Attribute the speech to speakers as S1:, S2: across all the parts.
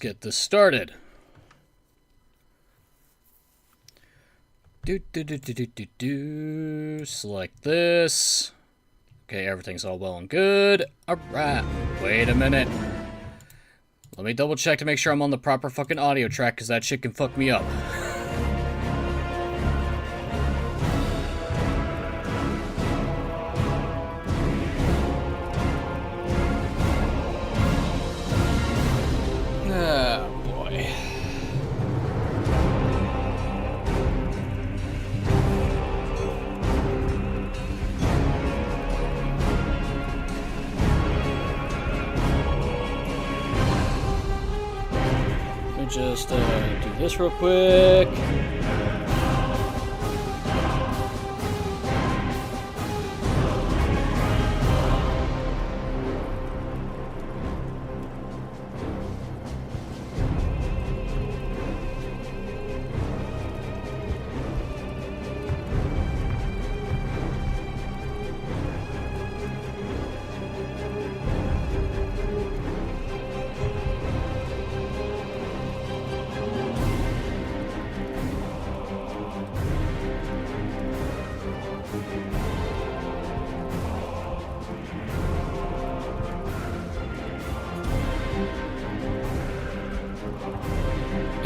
S1: get this started. Select this. Okay, everything's all well and good. Alright, wait a minute. Let me double check to make sure I'm on the proper fucking audio track, because that shit can fuck me up. Just do this real quick.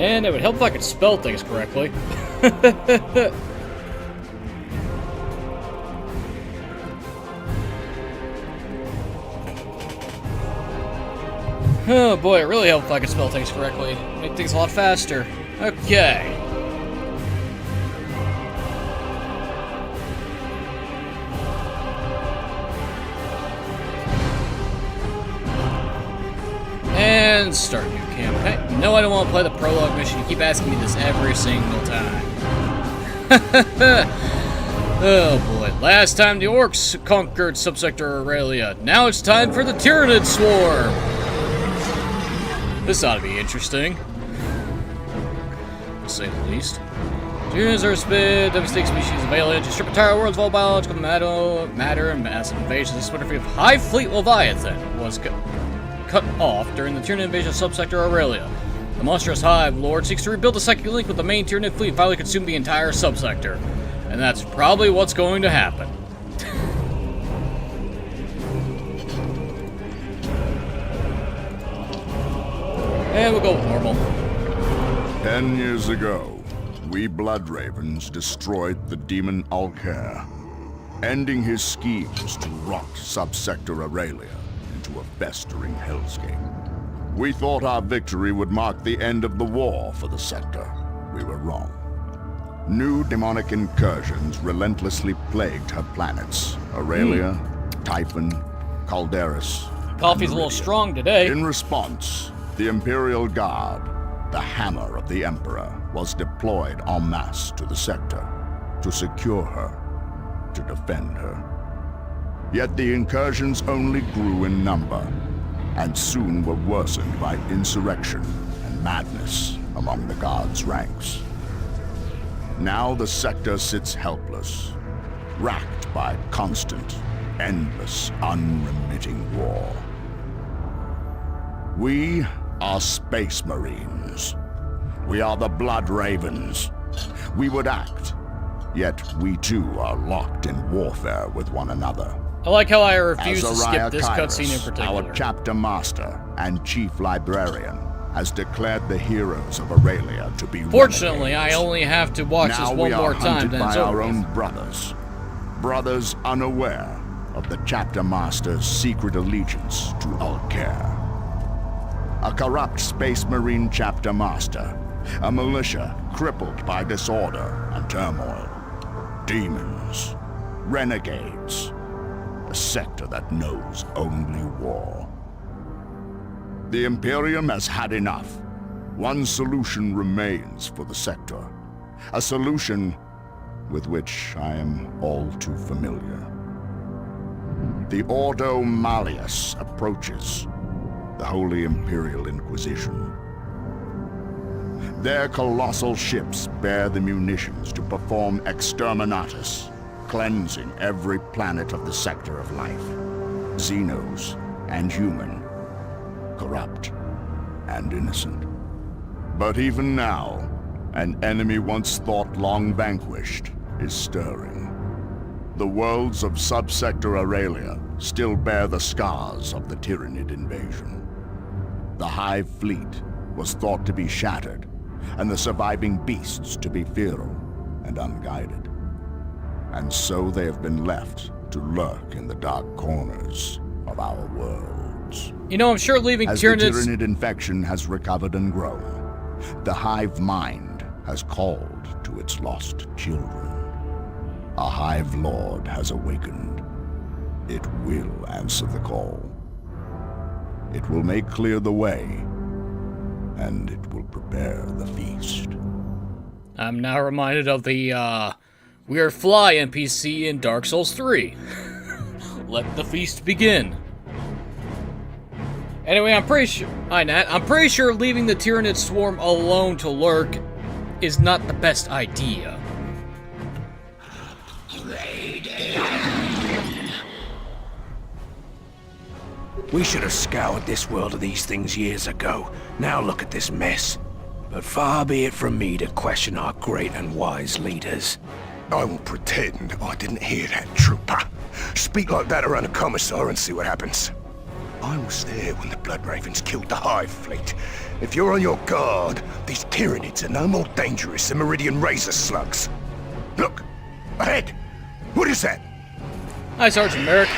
S1: And it would help if I could spell things correctly. Oh boy, it really helped if I could spell things correctly. Make things a lot faster. Okay. And start new campaign. No, I don't want to play the prologue mission. You keep asking me this every single time. Oh boy. Last time the orcs conquered subsector Aurelia. Now it's time for the Tyranid Swarm. This ought to be interesting, to say the least. Tyrannids are spit, devastating species of alien to strip entire worlds of all biological matter and massive invasions. This fleet of Hive Fleet Leviathan was cut off during the Tyranid invasion of subsector Aurelia. The monstrous Hive Lord seeks to rebuild a psychic link with the main Tyranid fleet and finally consume the entire subsector. And that's probably what's going to happen. And we'll go with normal.
S2: 10 years ago, we Blood Ravens destroyed the demon Alcair, ending his schemes to rot subsector Aurelia into a festering hellscape. We thought our victory would mark the end of the war for the sector. We were wrong. New demonic incursions relentlessly plagued her planets. Aurelia, Typhon, Calderis.
S1: Coffee's a little strong today.
S2: In response, the Imperial Guard, the hammer of the Emperor, was deployed en masse to the sector to secure her, to defend her. Yet the incursions only grew in number, and soon were worsened by insurrection and madness among the Guard's ranks. Now the sector sits helpless, racked by constant, endless, unremitting war. We are Space Marines. We are the Blood Ravens. We would act, yet we too are locked in warfare with one another.
S1: I like how I refuse to skip
S2: Azariah
S1: this
S2: Kairos,
S1: cutscene in particular.
S2: Our chapter master and chief librarian, has declared the heroes of Aurelia to be
S1: Fortunately,
S2: renegades.
S1: I only have to watch
S2: Now
S1: this one more time, then
S2: by
S1: it's
S2: our
S1: over.
S2: own brothers. Brothers unaware of the chapter master's secret allegiance to Alcair. A corrupt Space Marine chapter master. A militia crippled by disorder and turmoil. Demons. Renegades. A sector that knows only war. The Imperium has had enough. One solution remains for the sector. A solution with which I am all too familiar. The Ordo Malleus approaches the Holy Imperial Inquisition. Their colossal ships bear the munitions to perform exterminatus, cleansing every planet of the sector of life. Xenos and human, corrupt, and innocent. But even now, an enemy once thought long vanquished is stirring. The worlds of Subsector Aurelia still bear the scars of the Tyrannid invasion. The Hive fleet was thought to be shattered, and the surviving beasts to be feral and unguided. And so they have been left to lurk in the dark corners of our worlds.
S1: You know, I'm sure leaving
S2: As the
S1: Tyrannids...
S2: Tyrannid infection has recovered and grown, the Hive Mind has called to its lost children. A Hive Lord has awakened. It will answer the call. It will make clear the way, and it will prepare the feast.
S1: I'm now reminded of the, Weird Fly NPC in Dark Souls 3. Let the feast begin. Anyway, I'm pretty sure... Hi, Nat. I'm pretty sure leaving the Tyrannid swarm alone to lurk is not the best idea.
S3: We should have scoured this world of these things years ago. Now look at this mess. But far be it from me to question our great and wise leaders.
S4: I will pretend I didn't hear that, trooper. Speak like that around a commissar and see what happens. I was there when the Blood Ravens killed the Hive fleet. If you're on your guard, these Tyranids are no more dangerous than Meridian Razor slugs. Look! Ahead! What is that?
S1: Hi, Sergeant Merrick.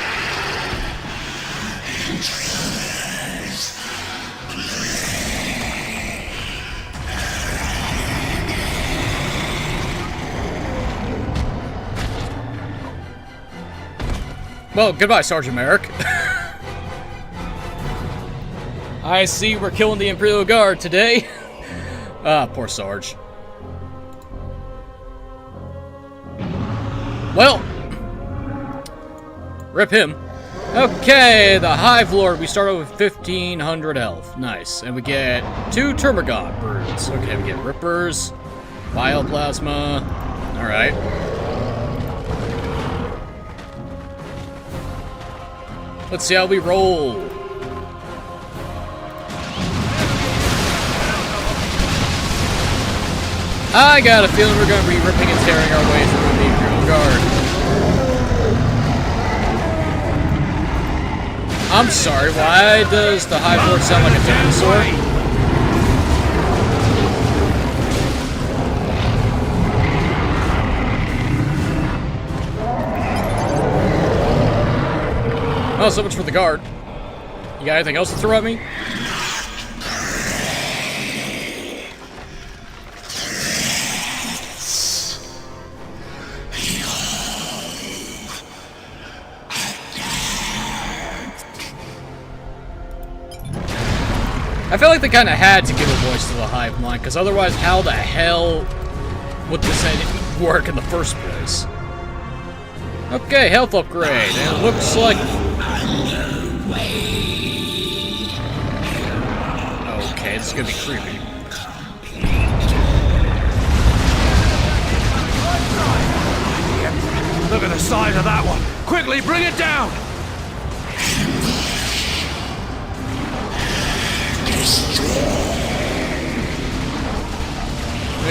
S1: Well, goodbye, Sergeant Merrick. I see we're killing the Imperial Guard today. Ah, poor Sarge. Well, rip him. Okay, the Hive Lord, we start with 1,500 health. Nice. And we get 2 Termagant broods. Okay, we get Rippers, Bioplasma. Alright. Let's see how we roll. I got a feeling we're going to be ripping and tearing our way through the Imperial Guard. I'm sorry, why does the Hive Lord sound like a dinosaur? Oh, so much for the guard. You got anything else to throw at me? I feel like they kind of had to give a voice to the Hive Mind, because otherwise how the hell would this work in the first place? Okay, health upgrade, and it looks like... Okay, this is gonna be creepy.
S3: Look at the size of that one. Quickly, bring it down!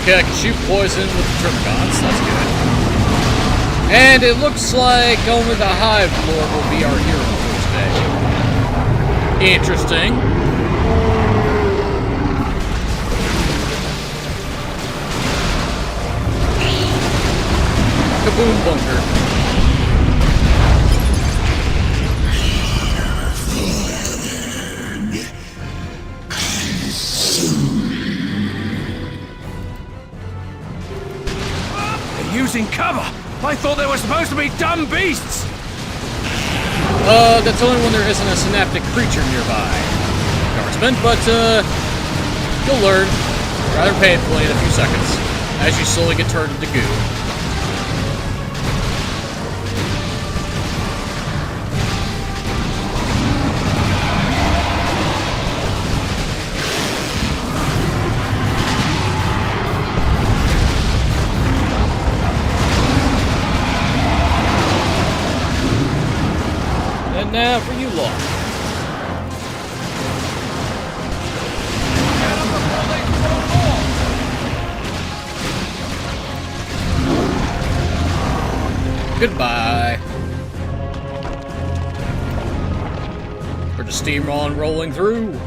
S1: Okay, I can shoot poison with the Termagants, that's good. And it looks like only the Hive Lord will be our hero for today. Interesting. Kaboom bunker.
S3: Using cover! I thought they were supposed to be dumb beasts!
S1: That's only when there isn't a synaptic creature nearby, Guardsman, but, you'll learn, rather painfully in a few seconds, as you slowly get turned into goo. Now for you lot. Goodbye. We're just steamrolling, rolling through.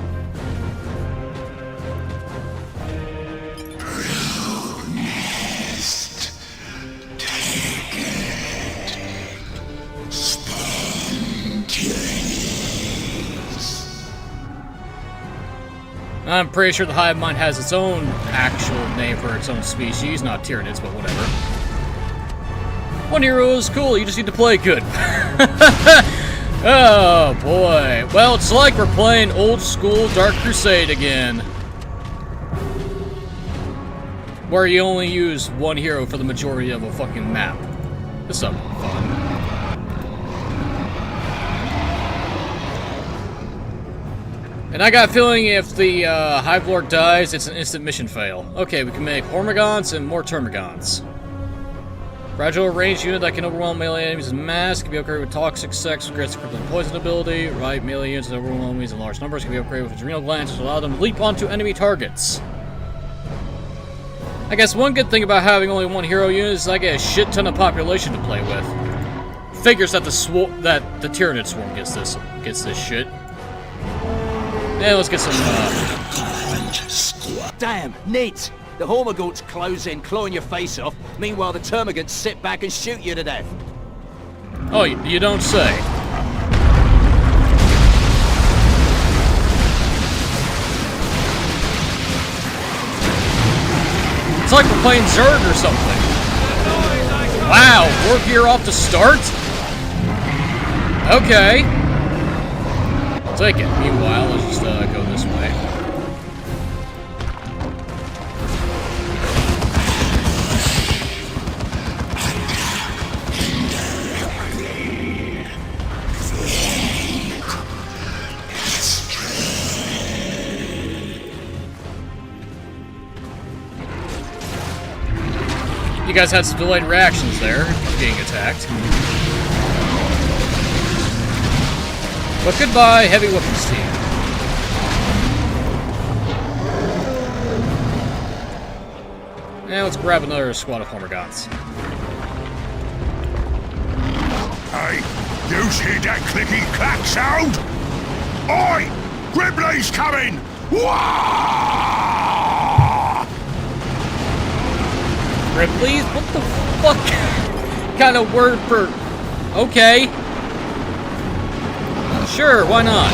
S1: I'm pretty sure the Hive Mind has its own actual name for its own species, not Tyranids, but whatever. One hero is cool, you just need to play good. Oh boy. Well, it's like we're playing old school Dark Crusade again. Where you only use one hero for the majority of a fucking map. This is fun. And I got a feeling if the Hive Lord dies, it's an instant mission fail. Okay, we can make Hormigons and more Termagants. Fragile ranged unit that can overwhelm melee enemies in mass can be upgraded with Toxic Sex, which grants crippling poison ability. Right, melee units that overwhelm enemies in large numbers can be upgraded with adrenal glands, which allow them to leap onto enemy targets. I guess one good thing about having only one hero unit is I get a shit ton of population to play with. Figures that the Tyranid Swarm gets this shit. Yeah, let's get some,
S5: Damn, Ned! The Hormigants close in, clawing your face off. Meanwhile, the Termagants sit back and shoot you to death.
S1: Oh, you don't say. It's like we're playing Zerg or something. Wow, War Gear off to start? Okay. I'll take it. Meanwhile, let's just go this way. You guys had some delayed reactions there, being attacked. But goodbye, heavy weapons team. Now let's grab another squad of Hormigons.
S4: Hey, you hear that clicky-clack sound? Oi! Gribley's coming! Wah!
S1: Ripley's? What the fuck kind of word for... Okay. Sure, why not?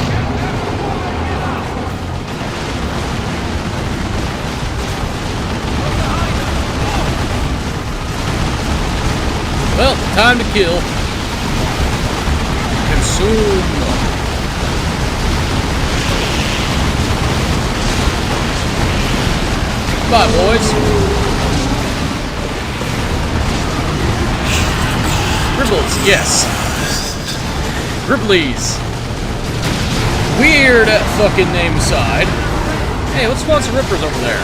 S1: Well, time to kill. Consume. Bye, boys. Ribbles, yes. Ripley's. Weird fucking name aside. Hey, let's spawn some Rippers over there.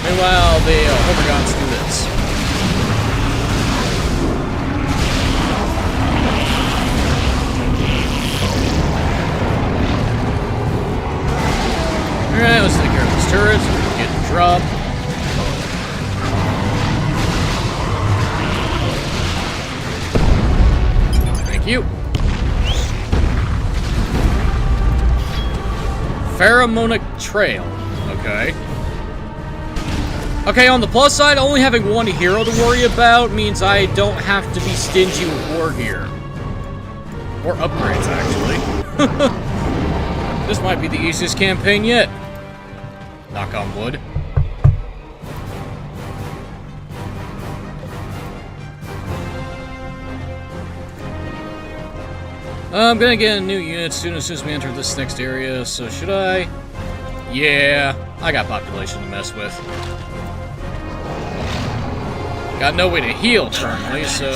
S1: Meanwhile, the Hormigons do this. Alright, let's take care of these turrets. Get the drop. Thank you. Pheromonic Trail. Okay. Okay, on the plus side, only having one hero to worry about means I don't have to be stingy with war gear. Or upgrades, actually. This might be the easiest campaign yet. Knock on wood. I'm gonna get a new unit soon as we enter this next area, so should I? Yeah, I got population to mess with. Got no way to heal currently, so...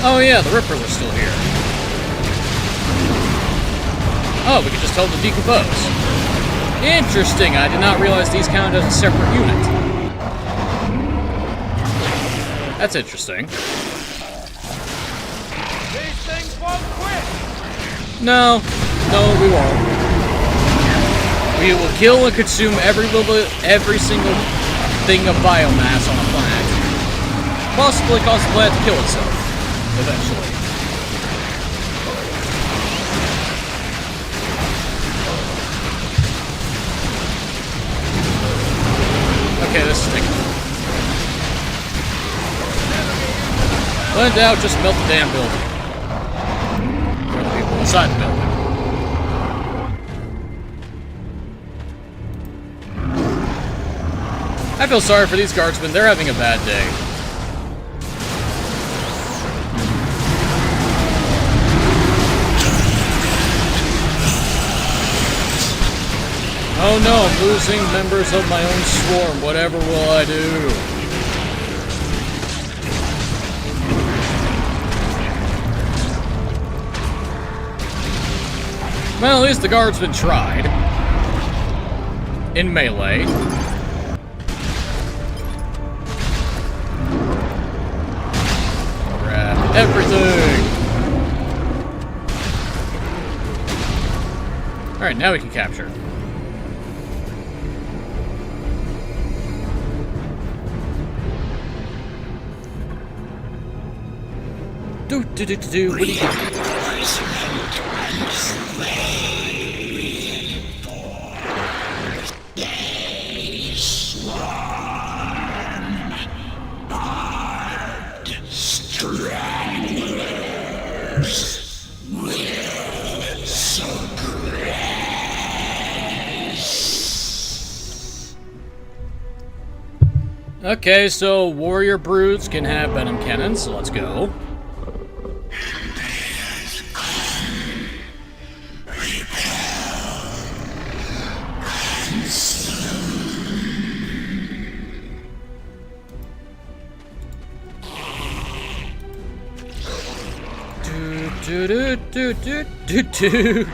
S1: Oh yeah, the Rippers are still here. Oh, we can just tell them to decompose. Interesting, I did not realize these count as a separate unit. That's interesting.
S6: These things won't quit!
S1: No, we won't. We will kill and consume every single thing of biomass on the planet. Possibly cause the planet to kill itself, eventually. Okay, this is taking. When in doubt, just melt the damn building. Or the people inside the building. I feel sorry for these guardsmen, they're having a bad day. Oh no, I'm losing members of my own swarm. Whatever will I do? Well, at least the guardsman tried. In melee. Grab everything! Alright, now we can capture. What do you do? Okay, so warrior broods can have venom cannons, so let's go. Do.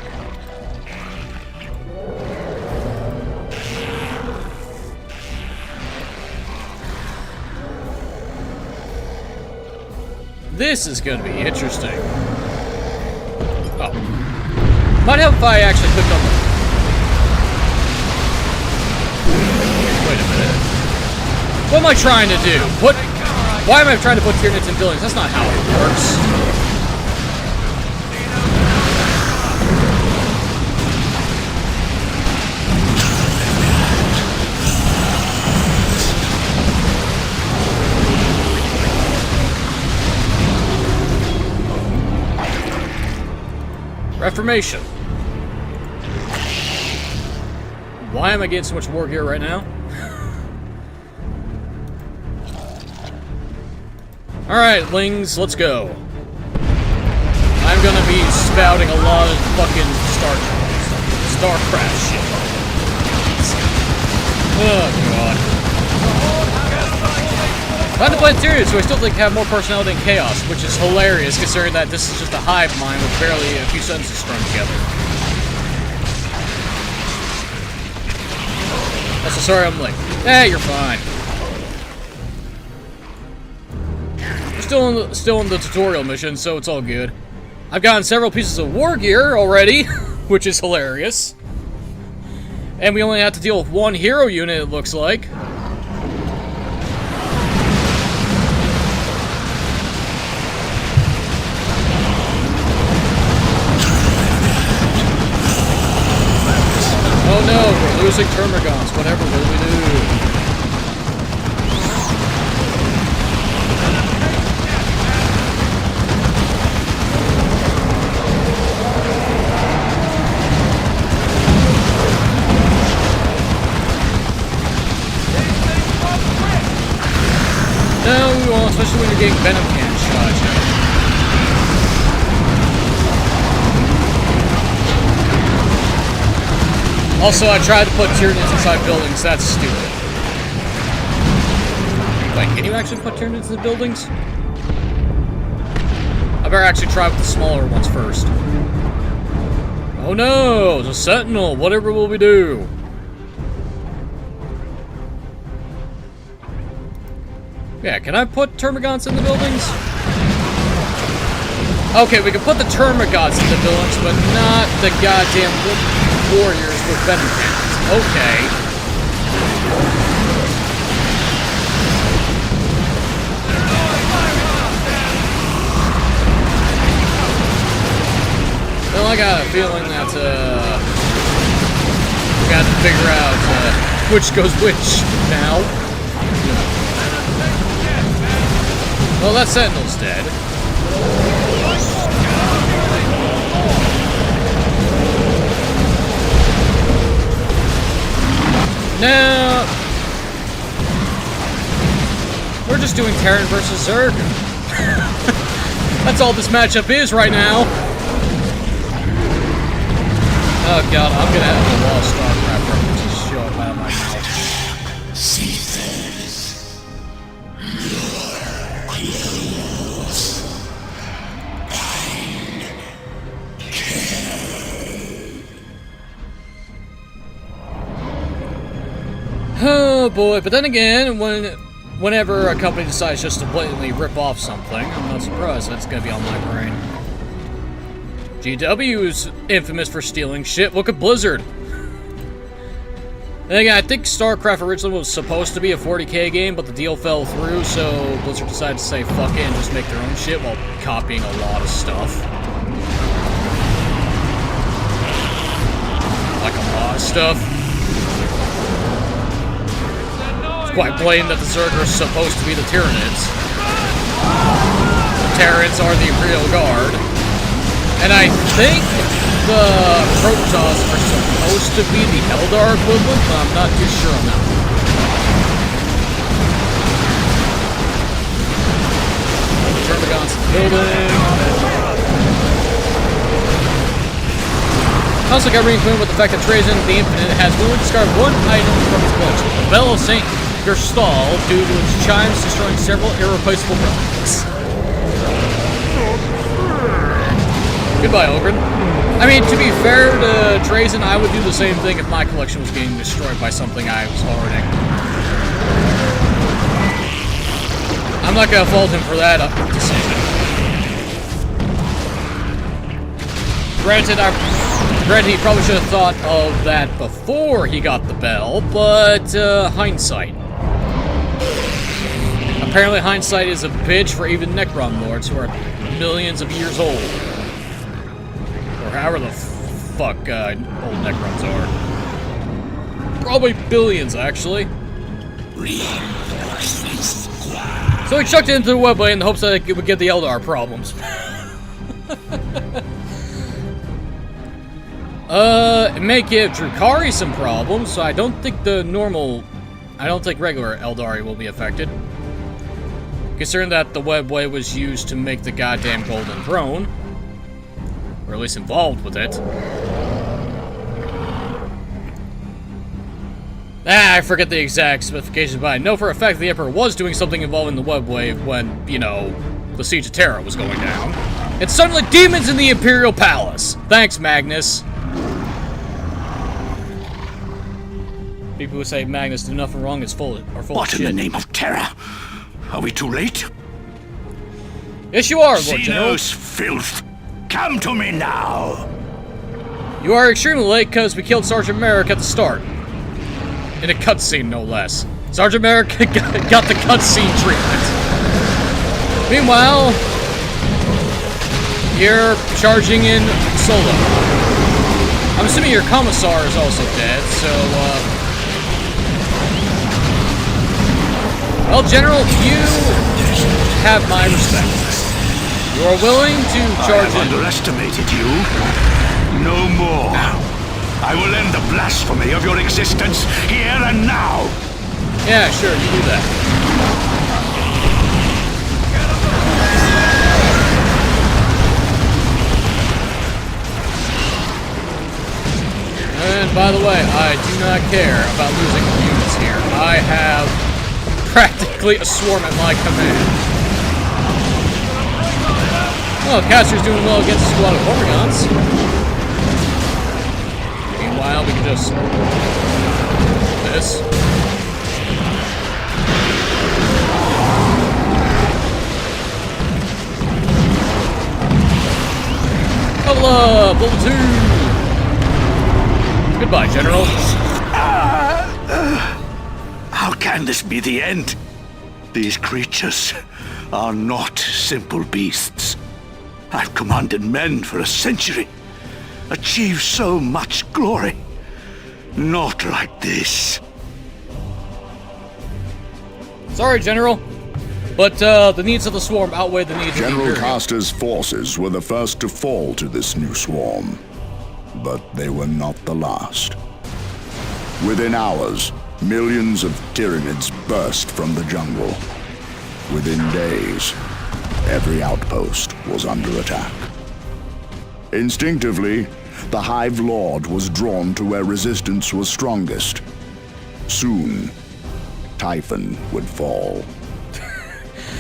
S1: This is going to be interesting. Oh. Might help if I actually clicked on the... Wait a minute. What am I trying to do? Why am I trying to put Tyranids in buildings? That's not how it works. Reformation. Why am I getting so much war gear right now? Alright, Lings, let's go. I'm gonna be spouting a lot of fucking StarCraft shit. Oh, God. I'm to play Tyranid, so I still think have more personality than Chaos, which is hilarious considering that this is just a hive mind with barely a few sentences strung together. Also, sorry I'm late. Hey, you're fine. We're still in the tutorial mission, so it's all good. I've gotten several pieces of war gear already, which is hilarious. And we only have to deal with one hero unit, it looks like. Oh no, we're losing Termagants. Whatever will we do? No, we won't, especially when you're getting venom can shots. Also, I tried to put Tyranids inside buildings. That's stupid. Wait, can you actually put Tyranids in buildings? better actually try with the smaller ones first. Oh no, the Sentinel, whatever will we do? Yeah, can I put termagants in the buildings? Okay, we can put the termagants in the buildings, but not the goddamn warriors with venom cannons. Okay. Well, I got a feeling that, we got to figure out, which goes which now. Well, that Sentinel's dead. Now, we're just doing Terran versus Zerg. That's all this matchup is right now. Oh god, I'm gonna have a wall StarCraft references show up out of my mouth.
S7: Seekers, you're close.
S1: Oh boy, but then again, whenever a company decides just to blatantly rip off something, I'm not surprised that's gonna be on my brain. GW is infamous for stealing shit. Look at Blizzard. And again, I think StarCraft originally was supposed to be a 40k game, but the deal fell through, so Blizzard decided to say fuck it and just make their own shit while copying a lot of stuff. Like a lot of stuff. It's quite blatant that the Zerg are supposed to be the Tyranids. The Terrans are the Imperial Guard. And I think the Protoss are supposed to be the Eldar equivalent, but I'm not too sure on that one. Termagants in the building. I also got reacquainted with the fact that Trajan the Infinite has only discarded one item from its collection, the Bell of St. Gerstal, due to its chimes destroying several irreplaceable relics. Goodbye, Ogren. I mean, to be fair to Trazen, I would do the same thing if my collection was being destroyed by something I was hoarding. I'm not gonna fault him for that decision. Granted, he probably should have thought of that before he got the bell, but hindsight. Apparently hindsight is a bitch for even Necron Lords who are millions of years old. However the fuck old Necrons are. Probably billions, actually. So he chucked it into the webway in the hopes that it would get the Eldar problems. It may give Drukhari some problems, so I don't think regular Eldari will be affected. Considering that the webway was used to make the goddamn Golden Throne. Or at least involved with it. I forget the exact specifications, but I know for a fact the Emperor was doing something involving the webway when, you know, the Siege of Terra was going down. It's suddenly demons in the Imperial Palace! Thanks, Magnus. People who say Magnus did nothing wrong is full of shit.
S7: What in the name of Terra? Are we too late?
S1: Yes, you are, Lord General.
S7: Xenos filth! Come to me now!
S1: You are extremely late because we killed Sergeant Merrick at the start. In a cutscene, no less. Sergeant Merrick got the cutscene treatment. Meanwhile, you're charging in solo. I'm assuming your Commissar is also dead, so, well, General, you have my respect. You are willing to charge in.
S7: I have underestimated you. No more. Now, I will end the blasphemy of your existence here and now.
S1: Yeah, sure, you do that. And by the way, I do not care about losing units here. I have practically a swarm at my command. Well, Caster's doing well against a squad of Hormigons. Meanwhile, we can just... this. Level up! Level 2! Goodbye, General.
S7: How can this be the end? These creatures are not simple beasts. I've commanded men for a century, achieved so much glory. Not like this.
S1: Sorry, General. But the needs of the swarm outweigh the needs of the
S2: General
S1: Imperium.
S2: Caster's forces were the first to fall to this new swarm, but they were not the last. Within hours, millions of Tyranids burst from the jungle. Within days, every outpost was under attack. Instinctively, the Hive Lord was drawn to where resistance was strongest. Soon, Typhon would fall.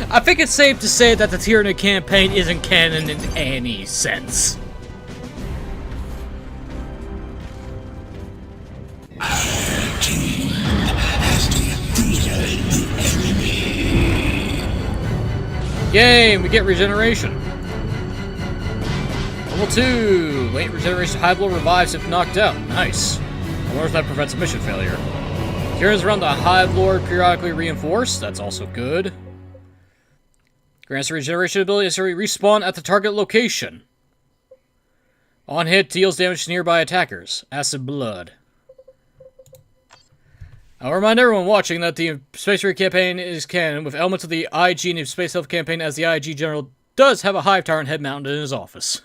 S1: I think it's safe to say that the Tyranid campaign isn't canon in any sense. Yay, we get regeneration. Level 2, late regeneration Hive Lord revives if knocked out. Nice. I wonder if that prevents mission failure. Tyranids around the Hive Lord periodically reinforced. That's also good. Grants the regeneration ability to respawn at the target location. On hit, deals damage to nearby attackers. Acid Blood. I'll remind everyone watching that the Space Raid campaign is canon, with elements of the IG and the Space Health campaign, as the IG General does have a Hive Tyrant head mounted in his office.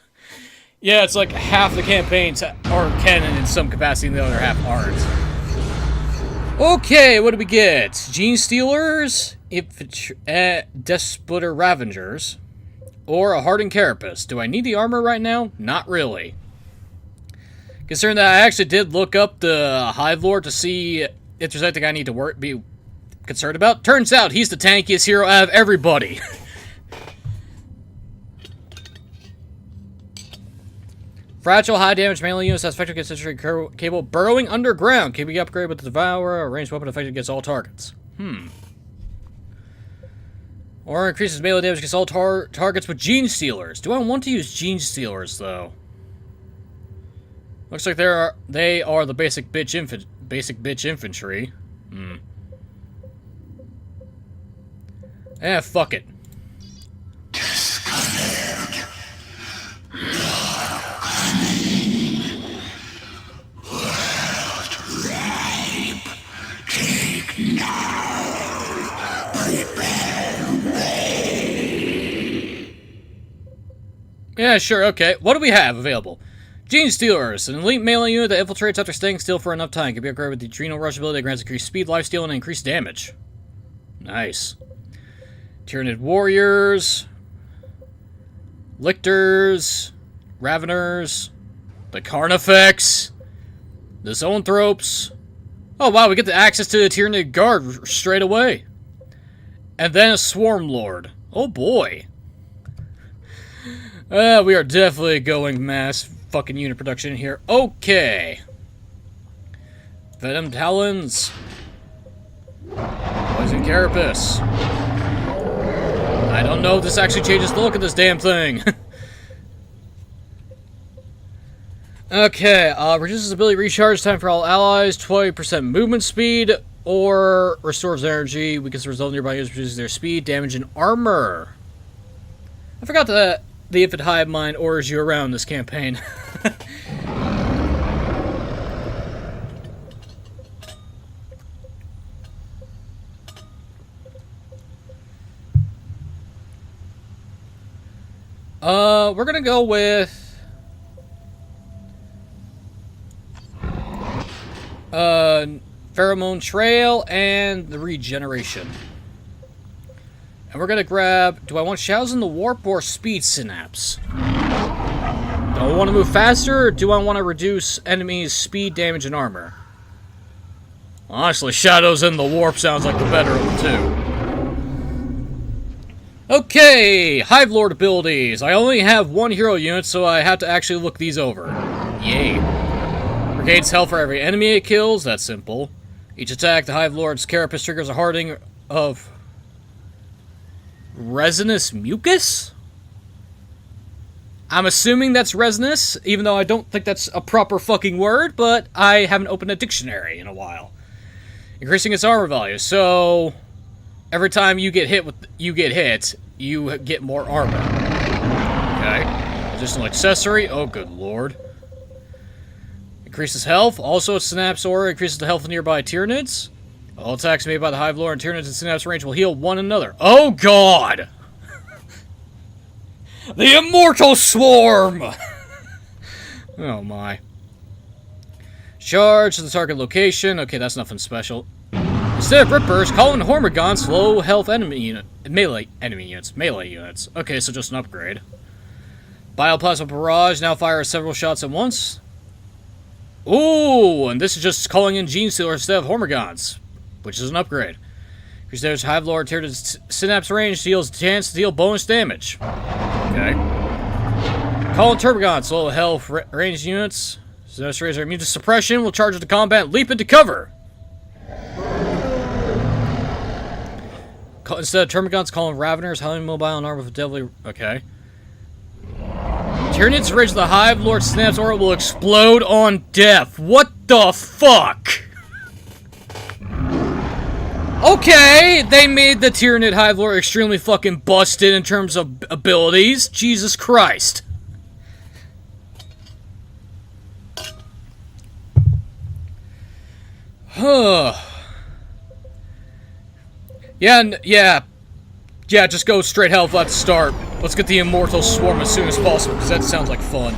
S1: Yeah, it's like half the campaigns are canon in some capacity and the other half aren't. Okay, what do we get? Gene Stealers, Death Splitter Ravengers, or a Hardened Carapace. Do I need the armor right now? Not really. Considering that I actually did look up the Hive Lord to see if there's anything I need to be concerned about. Turns out he's the tankiest hero out of everybody. Fragile, high damage melee units that's effective against century cable burrowing underground. Can be upgraded with the Devourer, a ranged weapon effective against all targets. Or increases melee damage against all targets with Gene Stealers. Do I want to use Gene Stealers though? Looks like they are the basic bitch infantry. Fuck it. Yeah, sure, okay. What do we have available? Gene Stealers, an elite melee unit that infiltrates after staying still for enough time. Can be upgraded with the Adrenal Rush ability that grants increased speed, lifesteal, and increased damage. Nice. Tyranid Warriors, Lictors, Raveners, the Carnifex, the Zoanthropes. Oh wow, we get the access to the Tyranid Guard straight away. And then a Swarm Lord. Oh boy. We are definitely going mass fucking unit production here. Okay. Venom Talons. Poison Carapace. I don't know if this actually changes the look of this damn thing. Okay, reduces ability recharge time for all allies, 20% movement speed, or restores energy. Weakens the result nearby users reduces their speed, damage, and armor. I forgot that the Infant Hive Mind orders you around this campaign. We're gonna go with Pheromone Trail and the Regeneration. And we're gonna grab, do I want Shadows in the Warp or Speed Synapse? Do I want to move faster, or do I want to reduce enemies' speed, damage, and armor? Honestly, Shadows in the Warp sounds like the better of the two. Okay, Hive Lord abilities. I only have one hero unit, so I have to actually look these over. Yay. Regains health for every enemy it kills. That's simple. Each attack, the Hive Lord's carapace triggers a hardening of resinous mucus? I'm assuming that's resinous, even though I don't think that's a proper fucking word, but I haven't opened a dictionary in a while. Increasing its armor value, so every time you get hit, you get more armor. Okay. Additional accessory. Oh, good lord. Increases health. Also, Synapse Aura increases the health of nearby Tyranids. All attacks made by the Hive Lord and Tyranids in Synapse range will heal one another. Oh, God! The Immortal Swarm! Oh, my. Charge to the target location. Okay, that's nothing special. Instead of Rippers, call in Hormigons, low health melee units. Okay, so just an upgrade. Bioplasma Barrage now fires several shots at once. Ooh, and this is just calling in Gene Stealer instead of Hormigons, which is an upgrade. Crusader's Hive Lord Tyranids Synapse range deals chance to deal bonus damage. Okay. Call in Turbogons, low health ranged units. Synapse Razor immune to suppression will charge into combat, leap into cover. Instead of Termagants, call in Raveners, highly mobile and armed with deadly. Okay. Tyranids range of the Hive Lord Synapse Aura will explode on death. What the fuck? Okay, they made the Tyranid Hive Lord extremely fucking busted in terms of abilities. Jesus Christ. Huh. Yeah, just go straight health at the start. Let's get the Immortal Swarm as soon as possible, because that sounds like fun.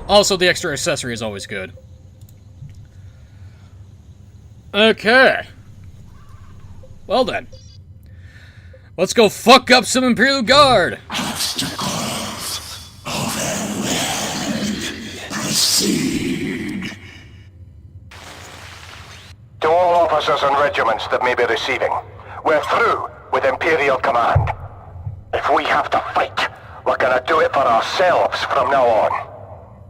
S1: Also, the extra accessory is always good. Okay. Well then. Let's go fuck up some Imperial Guard!
S4: Obstacles overwhelmed. Proceed. To all officers and regiments that may be receiving, we're through with Imperial Command. If we have to fight, we're gonna do it for ourselves from now on.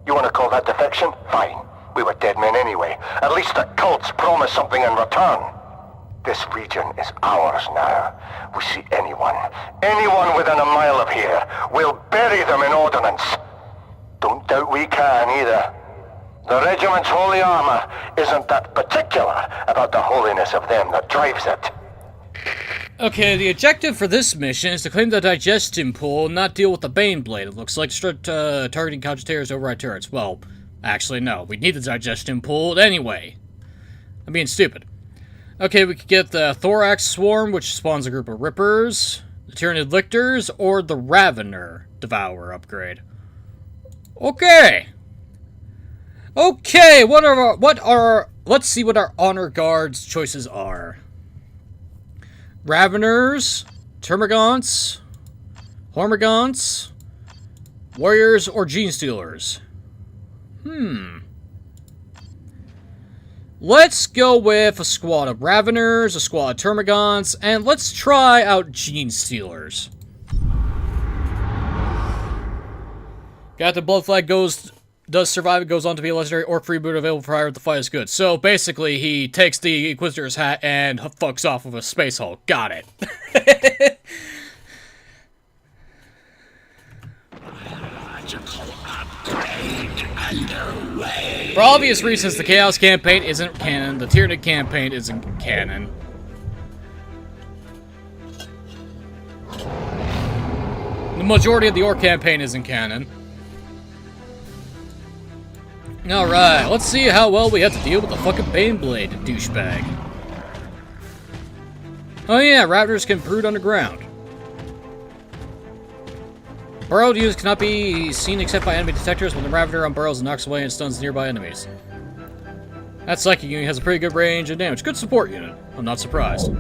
S4: You wanna call that defection? Fine. We were dead men anyway. At least the cults promised something in return. This region is ours now. We see anyone within a mile of here, we'll bury them in ordnance. Don't doubt we can either. The regiment's holy armor isn't that particular about the holiness of them that drives it.
S1: Okay, the objective for this mission is to claim the digestion pool and not deal with the Bane Blade. It looks like targeting cogitators override turrets. Well, actually no, we need the digestion pool anyway. I'm being stupid. Okay, we could get the Thorax Swarm, which spawns a group of Rippers, the Tyranid Lictors, or the Ravener Devourer upgrade. Okay! Okay, let's see what our Honor Guard's choices are. Raveners, Termagants, Hormigants, Warriors, or Gene Stealers. Let's go with a squad of Raveners, a squad of Termagants, and let's try out Gene Stealers. Got the Blood Flag does survive and goes on to be a legendary orc freeboot available prior to the fight is good. So basically, he takes the Inquisitor's hat and fucks off with a space hulk. Got it. For obvious reasons, the Chaos campaign isn't canon. The Tyranid campaign isn't canon. The majority of the Orc campaign isn't canon. Alright, let's see how well we have to deal with the fucking Baneblade douchebag. Oh yeah, raptors can brood underground. Burrowed units cannot be seen except by enemy detectors when the Ravener unburrows and knocks away and stuns nearby enemies. That psychic unit has a pretty good range and damage. Good support unit. I'm not surprised.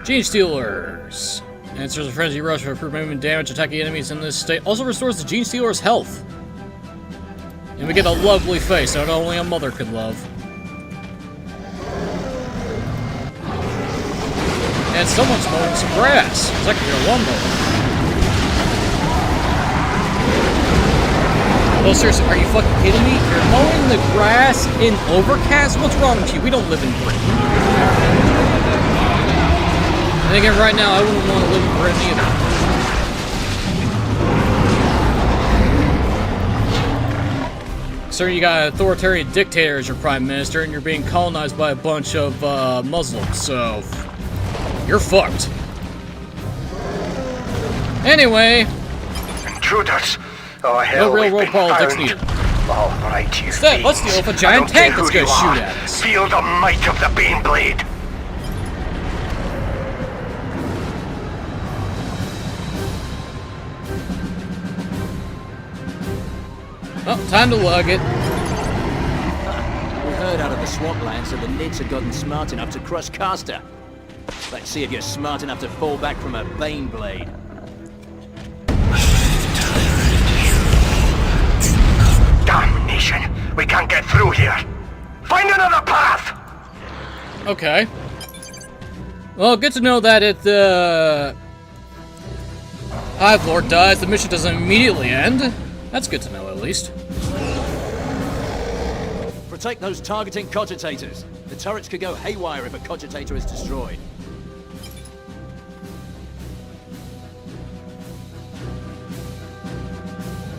S1: Gene Stealers. Answers a frenzy rush for improved movement damage attacking enemies in this state. Also restores the Gene Stealer's health. And we get a lovely face that only a mother could love. And that someone's mowing some grass. It's like a lawnmower. Well, seriously, are you fucking kidding me? You're mowing the grass in Overcast? What's wrong with you? We don't live in Britain. And again, right now, I wouldn't want to live in Britain either. Sir, you got an authoritarian dictator as your prime minister, and you're being colonized by a bunch of Muslims, so you're fucked. Anyway,
S4: Intruders. Oh, hell,
S1: no real world politics needed.
S4: All right, you
S1: Instead, let's deal with a giant tank that's gonna shoot at us.
S4: Feel the might of the Baneblade.
S1: Oh, time to lug it.
S5: We heard out of the swamplands that the Nids had gotten smart enough to crush Caster. Let's see if you're smart enough to fall back from a Baneblade.
S4: Damnation! We can't get through here. Find another path!
S1: Okay. Well, good to know that if the Hive Lord dies, the mission doesn't immediately end. That's good to know, at least.
S5: Protect those targeting cogitators. The turrets could go haywire if a cogitator is destroyed.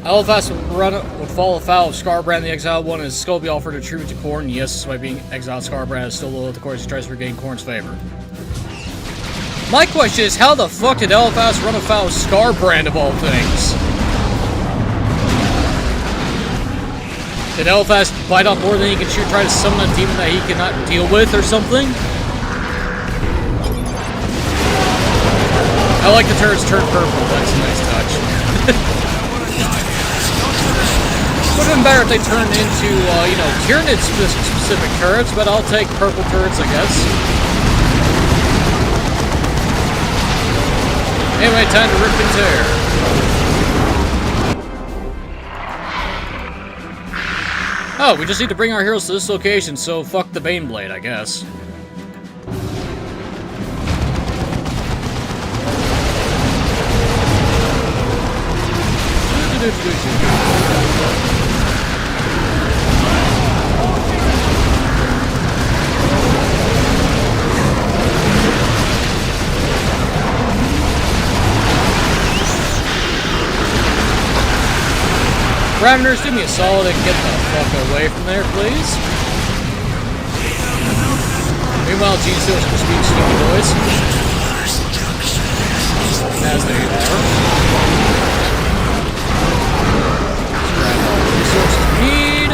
S1: Elfast would fall afoul of Scarbrand, the exiled one, and his skull be offered a tribute to Khorne. Yes, despite being exiled, Scarbrand is still loyal to the course he tries to regain Khorne's favor. My question is, how the fuck did Elfast run afoul of Scarbrand of all things? Did Elfast bite off more than he can chew, try to summon a demon that he cannot deal with or something? I like the turrets turn purple, that's a nice touch. Would have been better if they turned into, you know, Tyranid-specific turrets, but I'll take purple turrets, I guess. Anyway, time to rip and tear. Oh, we just need to bring our heroes to this location, so fuck the Baneblade, I guess. Parameters, do me a solid and get the fuck away from there, please. Meanwhile, Gene Steelers can speak sneaky voice. As they are. Grab all the resources we need.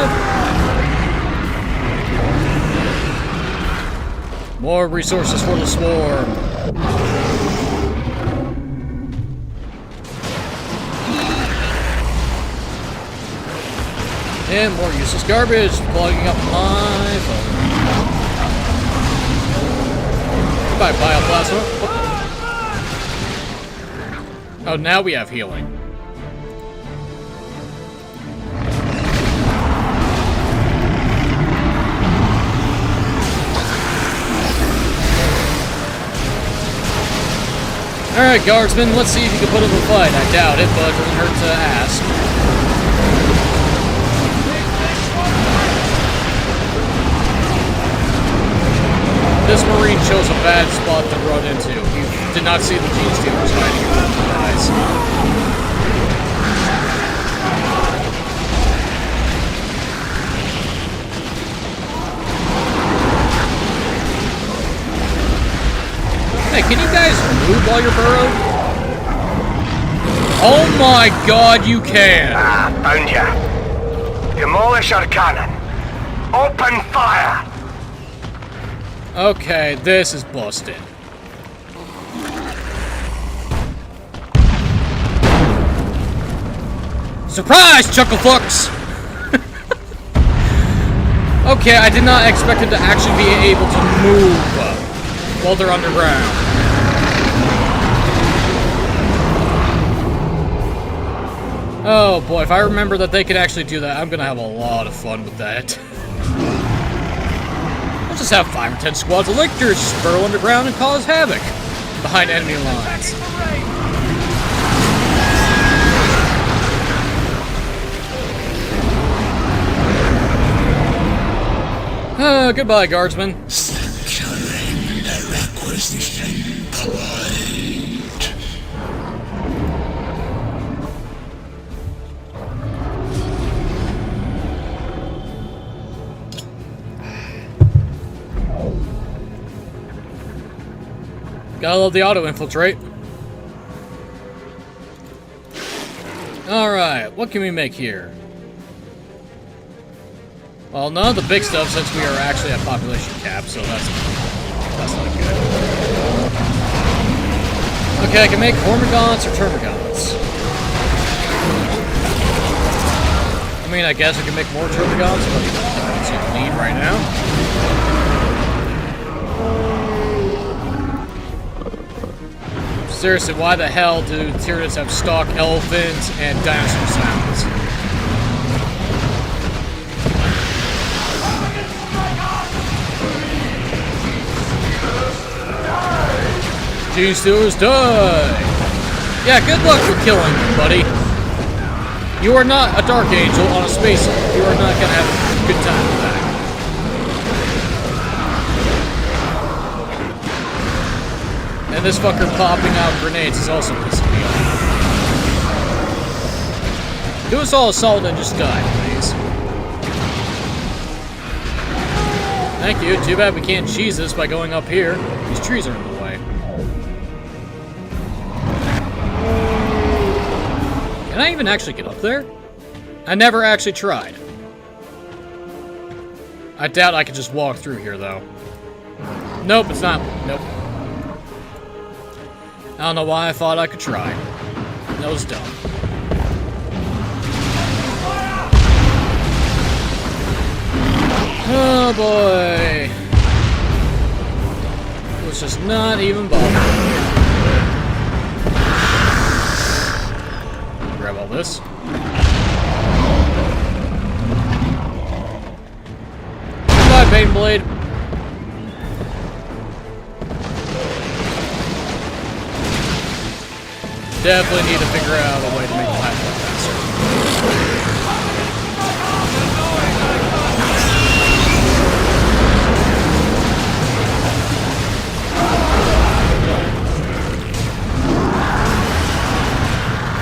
S1: More resources for the swarm. And more useless garbage plugging up my phone. Goodbye, Bioplasma. Oh, now we have healing. Alright, guardsmen, let's see if you can put up a fight. I doubt it, but it doesn't hurt to ask. This Marine chose a bad spot to run into. He did not see the Gene Stealers hiding in front of his eyes. Hey, can you guys move while you're burrowed? Oh my god, you can!
S4: Ah, found ya. Demolish our cannon. Open fire!
S1: Okay, this is busted. Surprise, Chucklefucks! Okay, I did not expect it to actually be able to move while they're underground. Oh boy, if I remember that they could actually do that, I'm gonna have a lot of fun with that. Let's just have 5 or 10 squads of lictors burrow underground and cause havoc. behind enemy lines. Goodbye, guardsmen.
S2: Securing the requisition point.
S1: Gotta love the auto-infiltrate. Alright, what can we make here? Well, none of the big stuff since we are actually at population cap, so that's not good. Okay, I can make Hormigons or Termagants. I mean, I guess I can make more Termagants, but I don't see the need right now. Seriously, why the hell do Tyranids have stock elephants and dinosaur sounds? Gene Stealers die! Yeah, good luck with killing them, buddy. You are not a Dark Angel on a space. You are not gonna have a good time with that. And this fucker popping out grenades is also pissing me off. Do us all a solid and just die, please. Thank you. Too bad we can't cheese this by going up here. These trees are in the way. Can I even actually get up there? I never actually tried. I doubt I could just walk through here, though. Nope, it's not. Nope. I don't know why I thought I could try. That was dumb. Oh boy. Let's just not even bother. Grab all this. Goodbye, Baneblade. Definitely need to figure out a way to make the Hive Mind faster.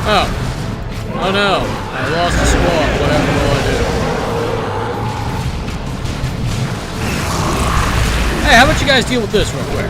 S1: Oh. Oh no. I lost the squad. Whatever will I do? Hey, how about you guys deal with this real quick?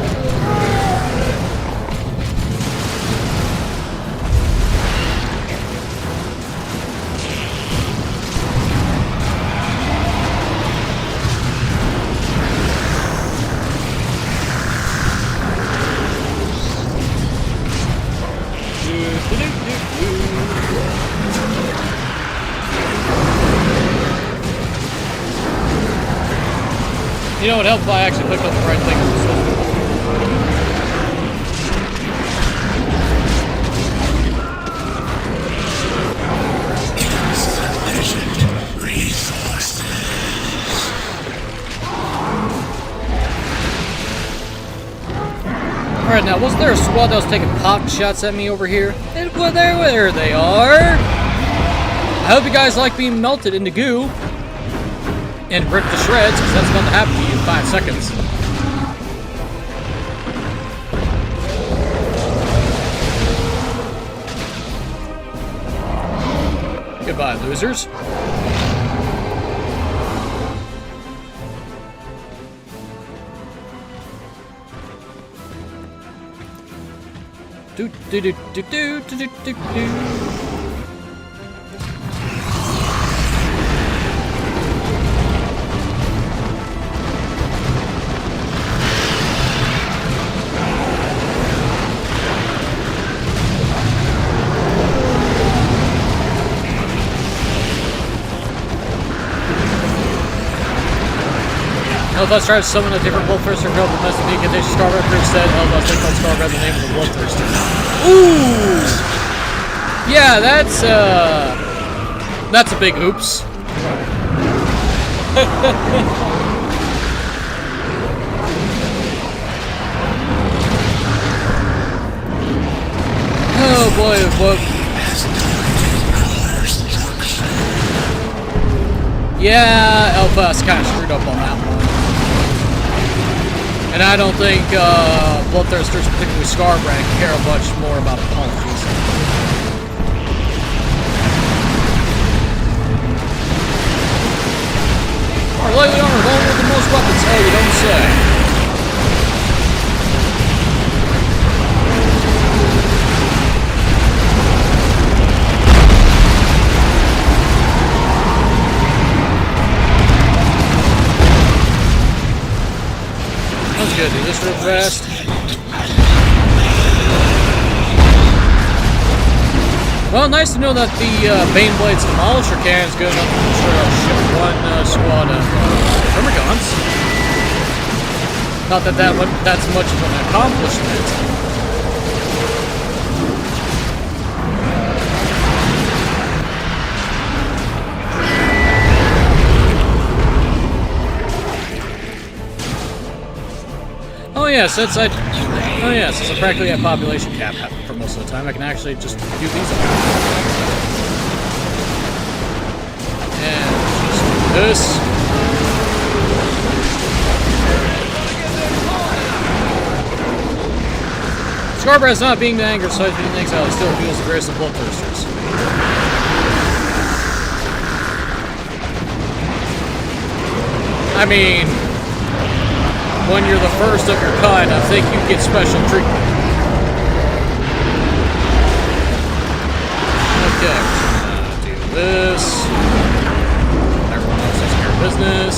S1: You know, it helped if I actually picked up the right thing. Alright, now, wasn't there a squad that was taking pot shots at me over here? Well, there they are! I hope you guys like being melted into goo and ripped to shreds, because that's about to happen to you in 5 seconds. Goodbye, losers. Do do do do do do do do do. Let's try to summon a different Bloodthirster girl with must be condition Scarbringer instead. Let's take on Scarbringer the name of the Bloodthirster. Ooh! Yeah, that's a big oops. Yeah, Elfast kind of screwed up on that one. And I don't think Bloodthirsters, particularly Scarbrand, care much more about apologies. Our lightly armored, all with the most weapons. Oh, you don't say. That's good. Do this real fast. Well, nice to know that the Bane Blade's Demolisher Cannon is good enough to destroy one squad of Termagants. Not that that's much of an accomplishment. Oh yeah, since I practically have population cap for most of the time, I can actually just do these up. And just do this. Scarbrand's not being the anger side being exile, he still feels the greatest of Bloodthirsters. I mean, when you're the first of your kind, I think you get special treatment. Okay, we're just gonna do this. Everyone else takes care of business.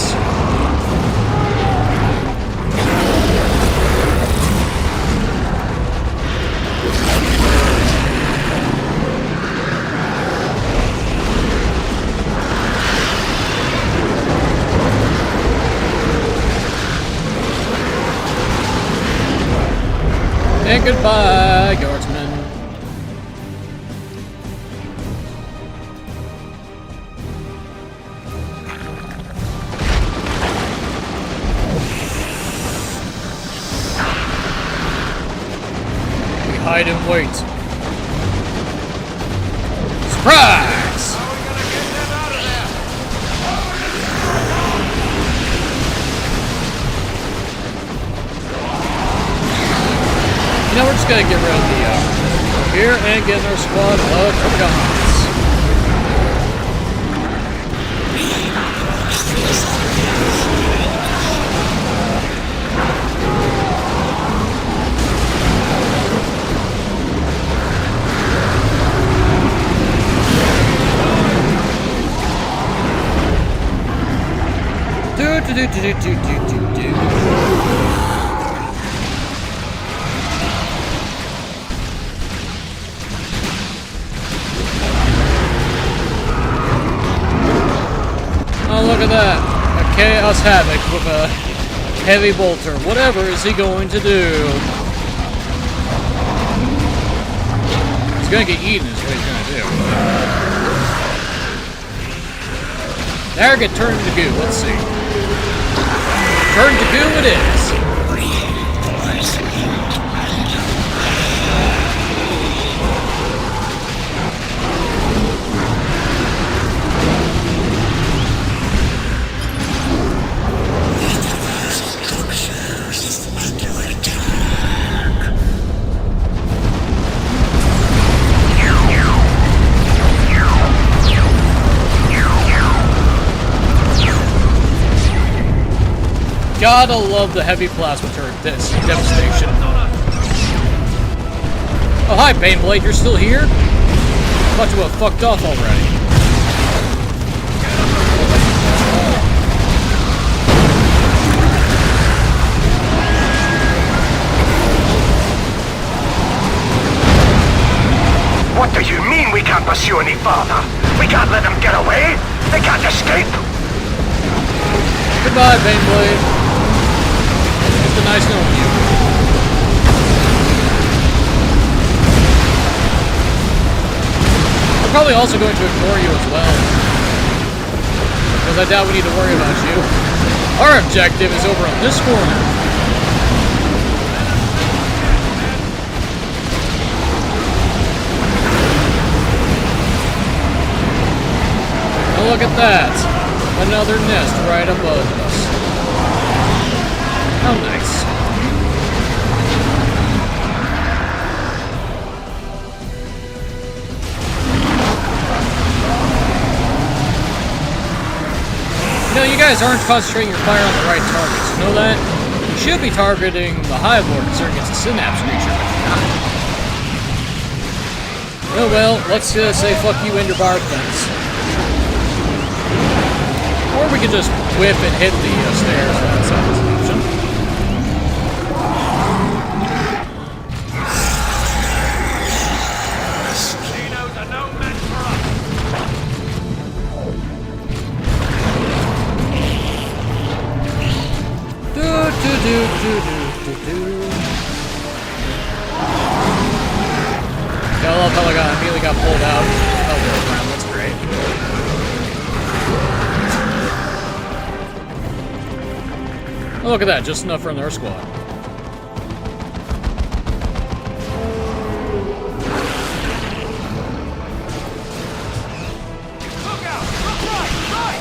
S1: And goodbye, guardsmen. We hide and wait. Surprise!
S6: How are we gonna get them out of there?
S1: You know, we're just gonna get rid of the here and get our squad of Termagants. Do. Oh, look at that. A Chaos Havoc with a heavy bolter. Whatever is he going to do? He's going to get eaten is what he's going to do. There, get turned to goo. Let's see. Turned to goo it is. Gotta love the heavy plasma turret devastation. Oh, hi, Baneblade, you're still here? Thought you would have fucked off already.
S4: What do you mean we can't pursue any farther? We can't let them get away! They can't escape!
S1: Goodbye, Baneblade. It's been nice knowing you. I'm probably also going to ignore you as well, because I doubt we need to worry about you. Our objective is over on this corner. Oh, look at that. Another nest right above us. How nice. You know, you guys aren't concentrating your fire on the right targets. You know that? You should be targeting the Hive Lord considering it's a synapse creature, but you're not. Oh well, let's say fuck you and your barbed fence. Or we could just whip and hit the stairs. That's an option.
S6: Chinos are no match for us.
S1: Yeah, I love how I immediately got pulled out. Oh, that's great. Oh, look at that, just enough for another squad.
S6: Look out! Look right! Right!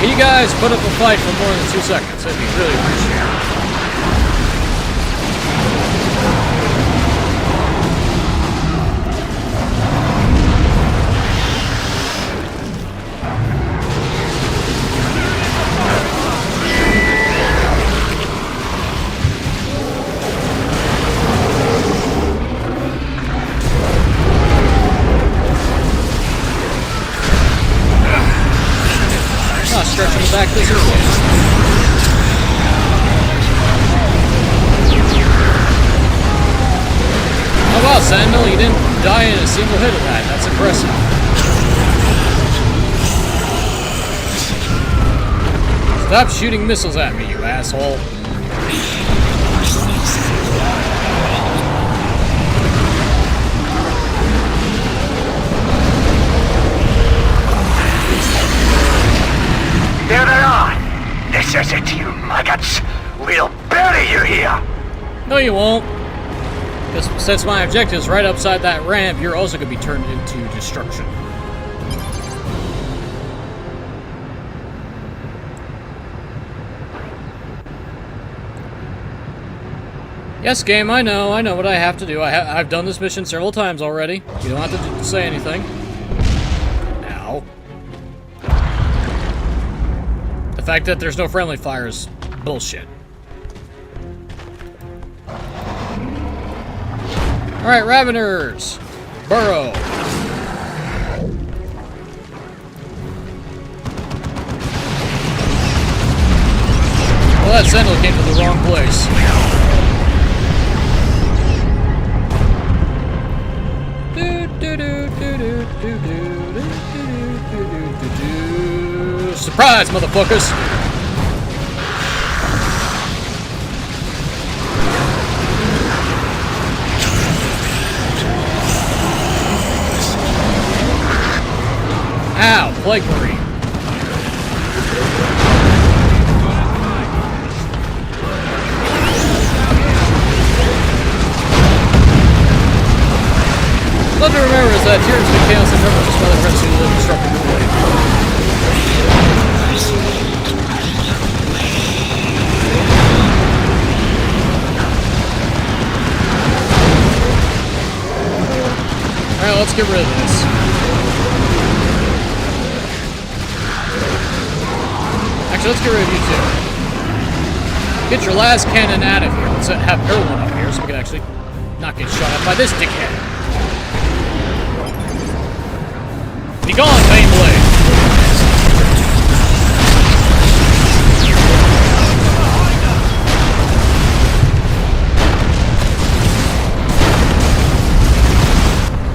S1: Can you guys put up a fight for more than 2 seconds? That'd be really appreciated. Not stretching back this early. Oh wow, Sentinel, you didn't die in a single hit of that. That's impressive. Stop shooting missiles at me, you asshole.
S4: There they are! This is it, you maggots! We'll bury you here!
S1: No, you won't. Since my objective is right upside that ramp, you're also going to be turned into destruction. Yes, game, I know what I have to do. I've done this mission several times already. You don't have to say anything. Ow. The fact that there's no friendly fire is bullshit. Alright, Raveners! Burrow! Well, that Sentinel came to the wrong place. Surprise, motherfuckers! Ow, Plague Marine. What to remember is that tears of chaos and trouble just by the friends who live destructive way. Alright, let's get rid of this. Actually, let's get rid of you too. Get your last cannon out of here. Let's have Erwin up here so we can actually not get shot at by this dickhead. Be gone, Baneblade!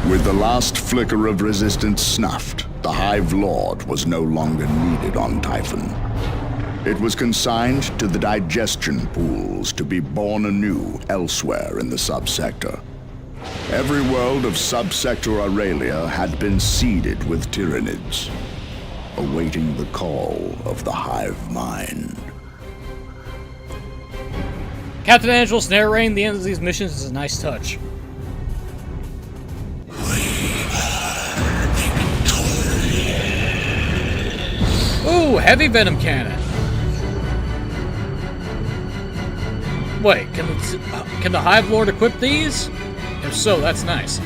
S2: With the last flicker of resistance snuffed, the Hive Lord was no longer needed on Typhon. It was consigned to the digestion pools to be born anew elsewhere in the subsector. Every world of subsector Aurelia had been seeded with Tyranids, awaiting the call of the Hive Mind.
S1: Captain Angelus narrating the end of these missions is a nice touch. Ooh, heavy venom cannon. Wait, can the Hive Lord equip these? If so, that's nice.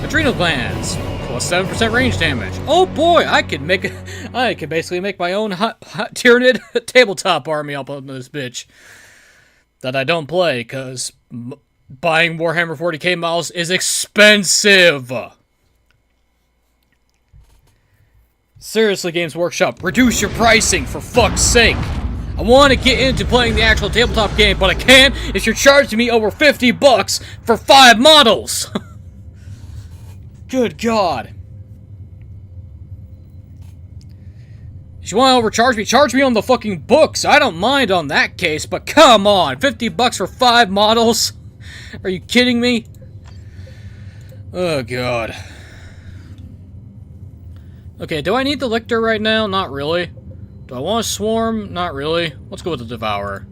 S1: Adrenal glands, plus 7% range damage. Oh boy, I could basically make my own Tyranid tabletop army up on this bitch. That I don't play, because buying Warhammer 40k models is expensive. Seriously, Games Workshop, reduce your pricing, for fuck's sake. I want to get into playing the actual tabletop game, but I can't if you're charging me over $50 for 5 models. Good God. If you want to overcharge me, charge me on the fucking books. I don't mind on that case, but come on, $50 for 5 models? Are you kidding me? Oh God. Okay, do I need the Lictor right now? Not really. Do I want to swarm? Not really. Let's go with the Devourer.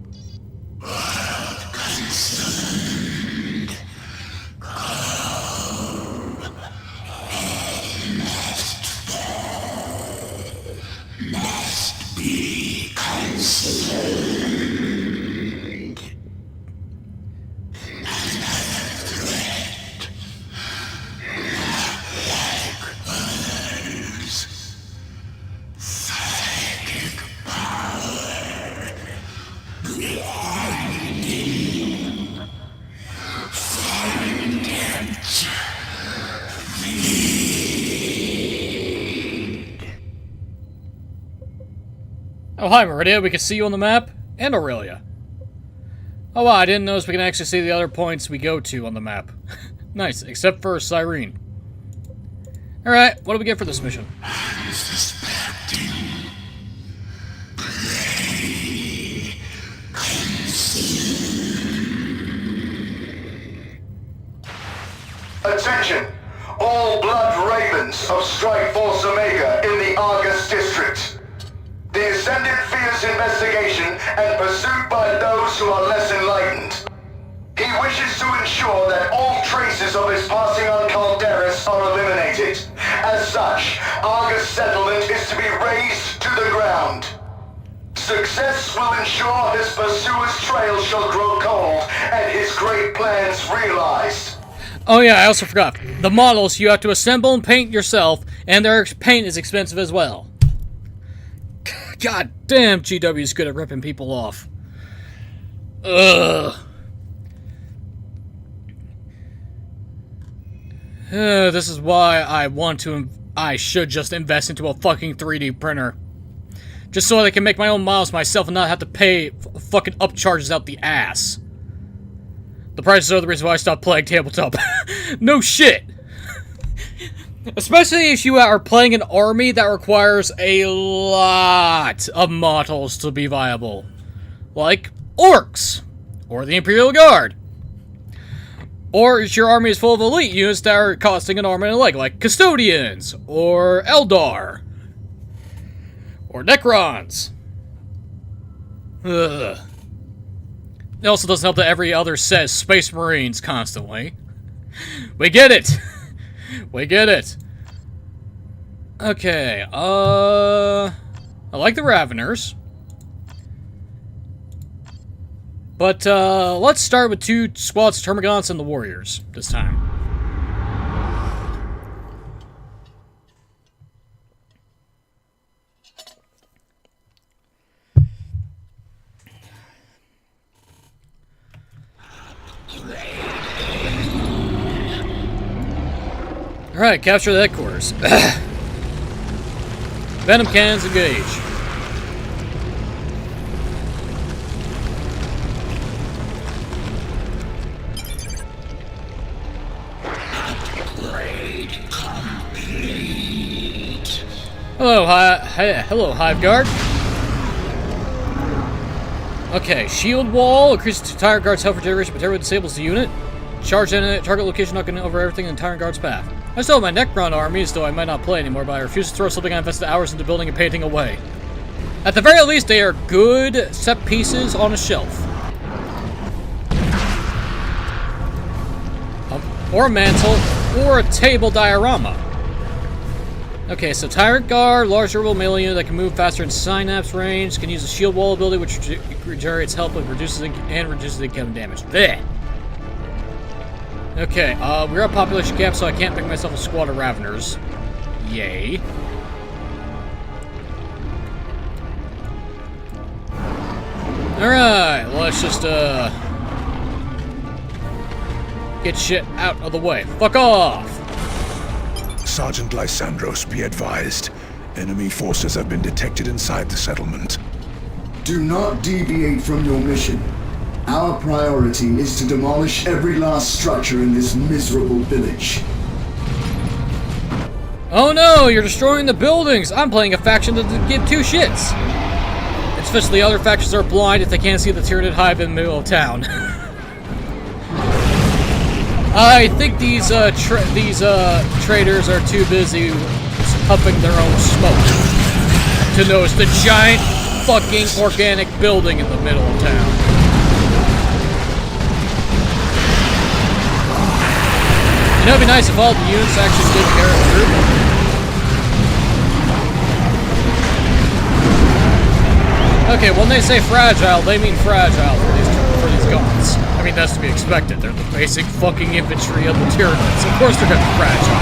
S8: Must be consumed. Another threat. Like others. Psychic power. Blinding. Find it.
S1: Oh, hi, Meridia. We can see you on the map. And Aurelia. Oh, wow, I didn't notice we can actually see the other points we go to on the map. Nice, except for Cyrene. Alright, what do we get for this mission?
S8: Unsuspecting. Prey.
S9: Attention! All Blood Ravens of Strike Force Omega in the Argus District. The Ascendant fears investigation and pursuit by those who are less enlightened. He wishes to ensure that all traces of his passing on Calderis are eliminated. As such, Argus settlement is to be razed to the ground. Success will ensure his pursuer's trail shall grow cold and his great plans realized.
S1: Oh yeah, I also forgot. The models you have to assemble and paint yourself, and their paint is expensive as well. God damn, GW's good at ripping people off. Ugh. This is why I should just invest into a fucking 3D printer. Just so I can make my own models myself and not have to pay fucking upcharges out the ass. The prices are the reason why I stopped playing tabletop. No shit! Especially if you are playing an army that requires a lot of models to be viable. Like orcs, or the Imperial Guard. Or if your army is full of elite units that are costing an arm and a leg, like Custodians, or Eldar, or Necrons. Ugh. It also doesn't help that every other says Space Marines constantly. We get it! We get it. Okay, I like the Raveners. But, let's start with 2 squads of Termagants and the Warriors this time. Alright, capture the headquarters. Venom cannons engage.
S8: Upgrade complete.
S1: Hello, hello, Hive Guard. Okay, shield wall increases Tyrant Guard's health regeneration, but temporarily disables the unit. Charge in target location, knocking over everything in Tyrant Guard's path. I still have my Necron armies, though I might not play anymore, but I refuse to throw something I invested hours into building and painting away. At the very least, they are good set pieces on a shelf. or a mantle, or a table diorama. Okay, so Tyrant Guard, large durable melee unit that can move faster in synapse range, can use a shield wall ability which regenerates health but reduces incoming damage. Blech. Okay, we're at population cap, so I can't pick myself a squad of Raveners. Yay. Alright, let's just, get shit out of the way. Fuck off!
S4: Sergeant Lysandros, be advised. Enemy forces have been detected inside the settlement.
S9: Do not deviate from your mission. Our priority is to demolish every last structure in this miserable village.
S1: Oh no, you're destroying the buildings! I'm playing a faction that doesn't give two shits! Especially other factions are blind if they can't see the Tyranid Hive in the middle of town. I think these traders are too busy puffing their own smoke to notice the giant fucking organic building in the middle of town. You know, it'd be nice if all the units actually did care of the group. Okay, when they say fragile, they mean fragile for these gods. I mean, that's to be expected. They're the basic fucking infantry of the Tyranids. Of course they're gonna be fragile.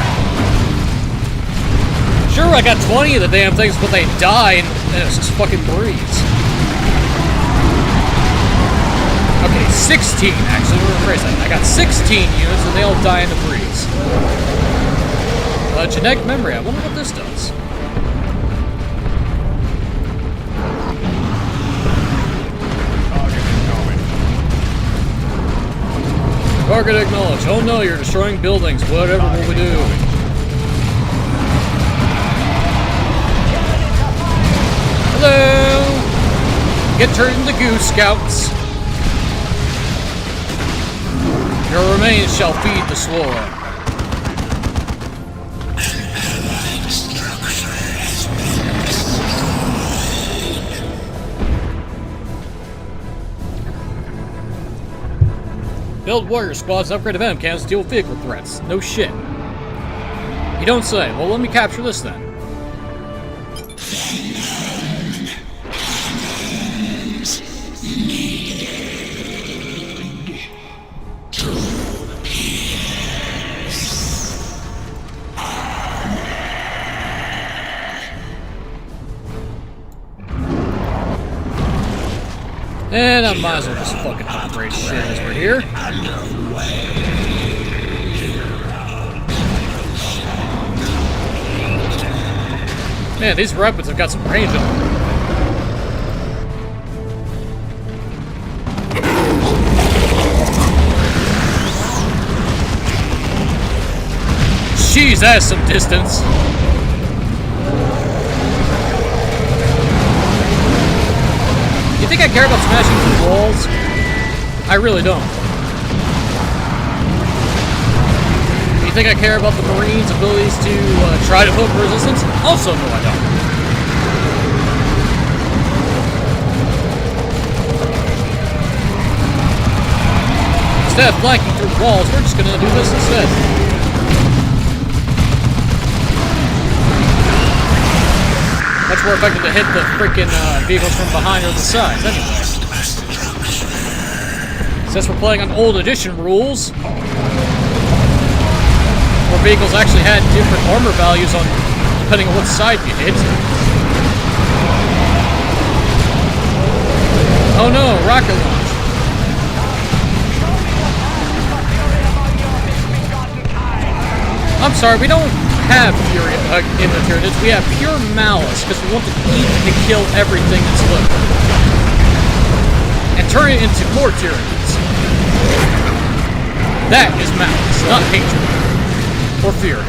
S1: Sure, I got 20 of the damn things, but they die and it's just fucking breeze. Okay, 16 actually. Let me rephrase that. I got 16 units and they all die in the breeze. Genetic memory. I wonder what this does. Target acknowledged. Oh no, you're destroying buildings. Whatever will we do? Hello! Get turned into goose, scouts. Your remains shall feed the swarm. Build warrior squads and upgrade event cannons to deal with vehicle threats. No shit. You don't say. Well, let me capture this then. And I might as well just fucking upgrade shit as we're here. Man, these weapons have got some range on them. Jeez, that's some distance. You think I care about smashing through walls? I really don't. You think I care about the Marines' abilities to try to hook resistance? Also, no, I don't. Instead of flanking through walls, we're just gonna do this instead. Much more effective to hit the freaking vehicles from behind or the sides, anyway. Since we're playing on old edition rules, where vehicles actually had different armor values on depending on what side you hit. Oh no, rocket launch. I'm sorry, we don't have fury in the Tyranids. We have pure malice because we want to eat and kill everything that's living. And turn it into more Tyranids. That is malice, not hatred. Or fury.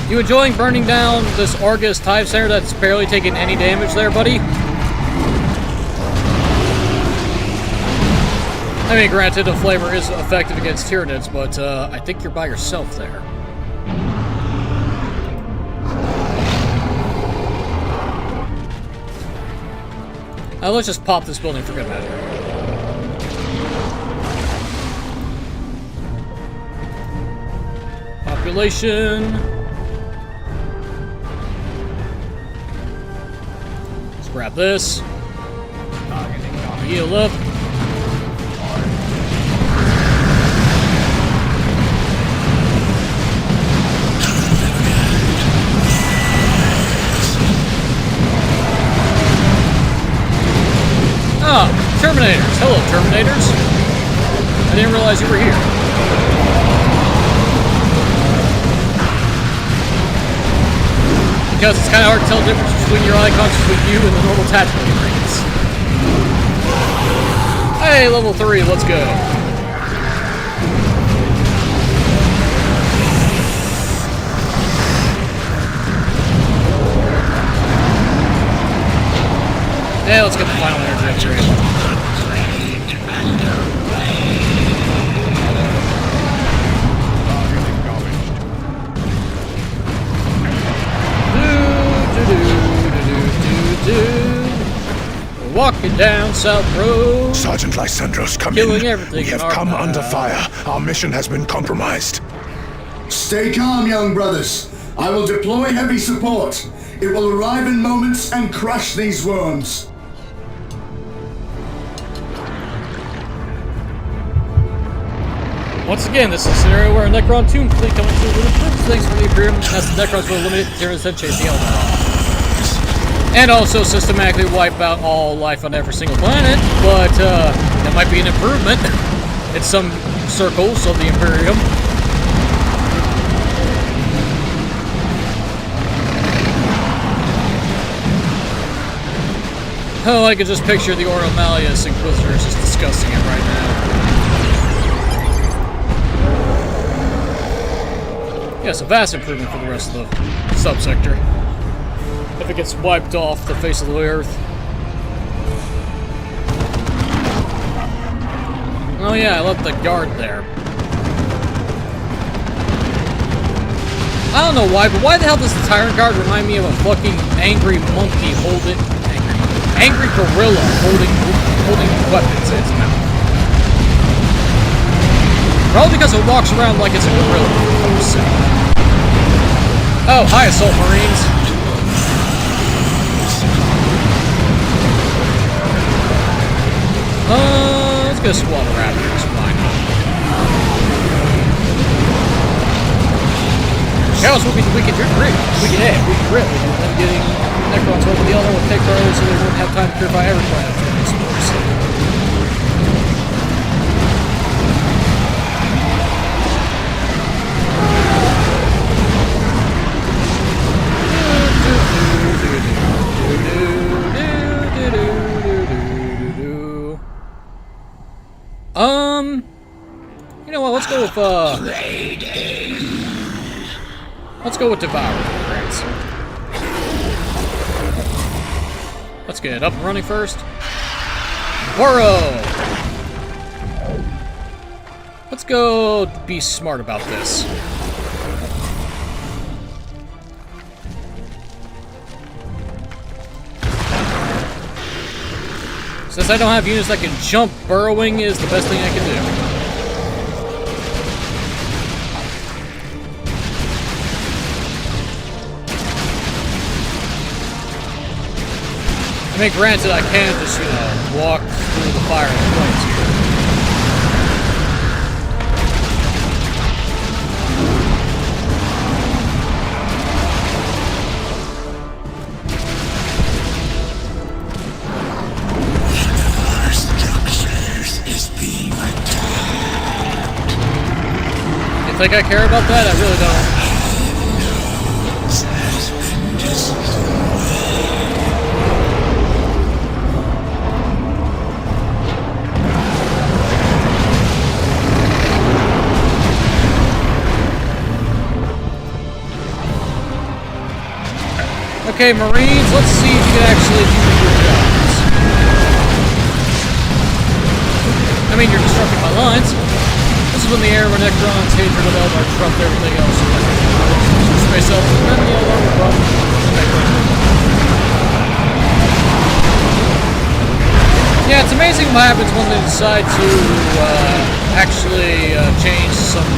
S1: You enjoying burning down this Argus Hive Center that's barely taking any damage there, buddy? I mean, granted, the flavor is effective against Tyranids, but I think you're by yourself there. Let's just pop this building for good measure. Population. Let's grab this. Heal up. Ah, Terminators. Hello, Terminators. I didn't realize you were here. Because it's kind of hard to tell the difference between your icons between you and the normal tactical marines. Hey, level 3, let's go. Yeah, let's get the final energy upgrade. We're walking down South Road.
S4: Sergeant Lysandros, come
S1: Killing
S4: in.
S1: everything
S4: We have
S1: in our
S4: come
S1: path.
S4: under fire. Our mission has been compromised.
S9: Stay calm, young brothers. I will deploy heavy support. It will arrive in moments and crush these worms.
S1: Once again, this is a scenario where a Necron Tomb fleet coming through with improved things for the Imperium, as the Necrons will eliminate the terrorists and chase the Eldar. And also systematically wipe out all life on every single planet, but that might be an improvement in some circles of the Imperium. Oh, I could just picture the Ordo Malleus Inquisitors just discussing it right now. Yes, a vast improvement for the rest of the subsector. If it gets wiped off the face of the earth. Oh yeah, I left the guard there. I don't know why, but why the hell does the Tyrant Guard remind me of a fucking angry monkey holding... Angry gorilla holding weapons in its mouth. Probably because it walks around like it's a gorilla, for fuck's sake. Oh, hi, Assault Marines. Let's go squad the Raptors. Why not? Chaos will be the weekend grid. Weekend A, weekend grid. Them getting Necrons over the other will take early so they won't have time to purify every planet for the explorers. You know what, let's go with Devourer. Let's get it up and running first. Burrow! Let's go be smart about this. Since I don't have units that can jump, burrowing is the best thing I can do. I mean, granted, I can just, walk through the fire and flames here.
S8: Our structures is being attacked.
S1: You think I care about that? I really don't. Okay, Marines, let's see if you can actually do your jobs. I mean, you're disrupting my lines. This is when the air of Necron's hatred of Eldar disrupt everything else. Space Elves and the Eldar will run the Necron. It's amazing what happens when they decide to actually change some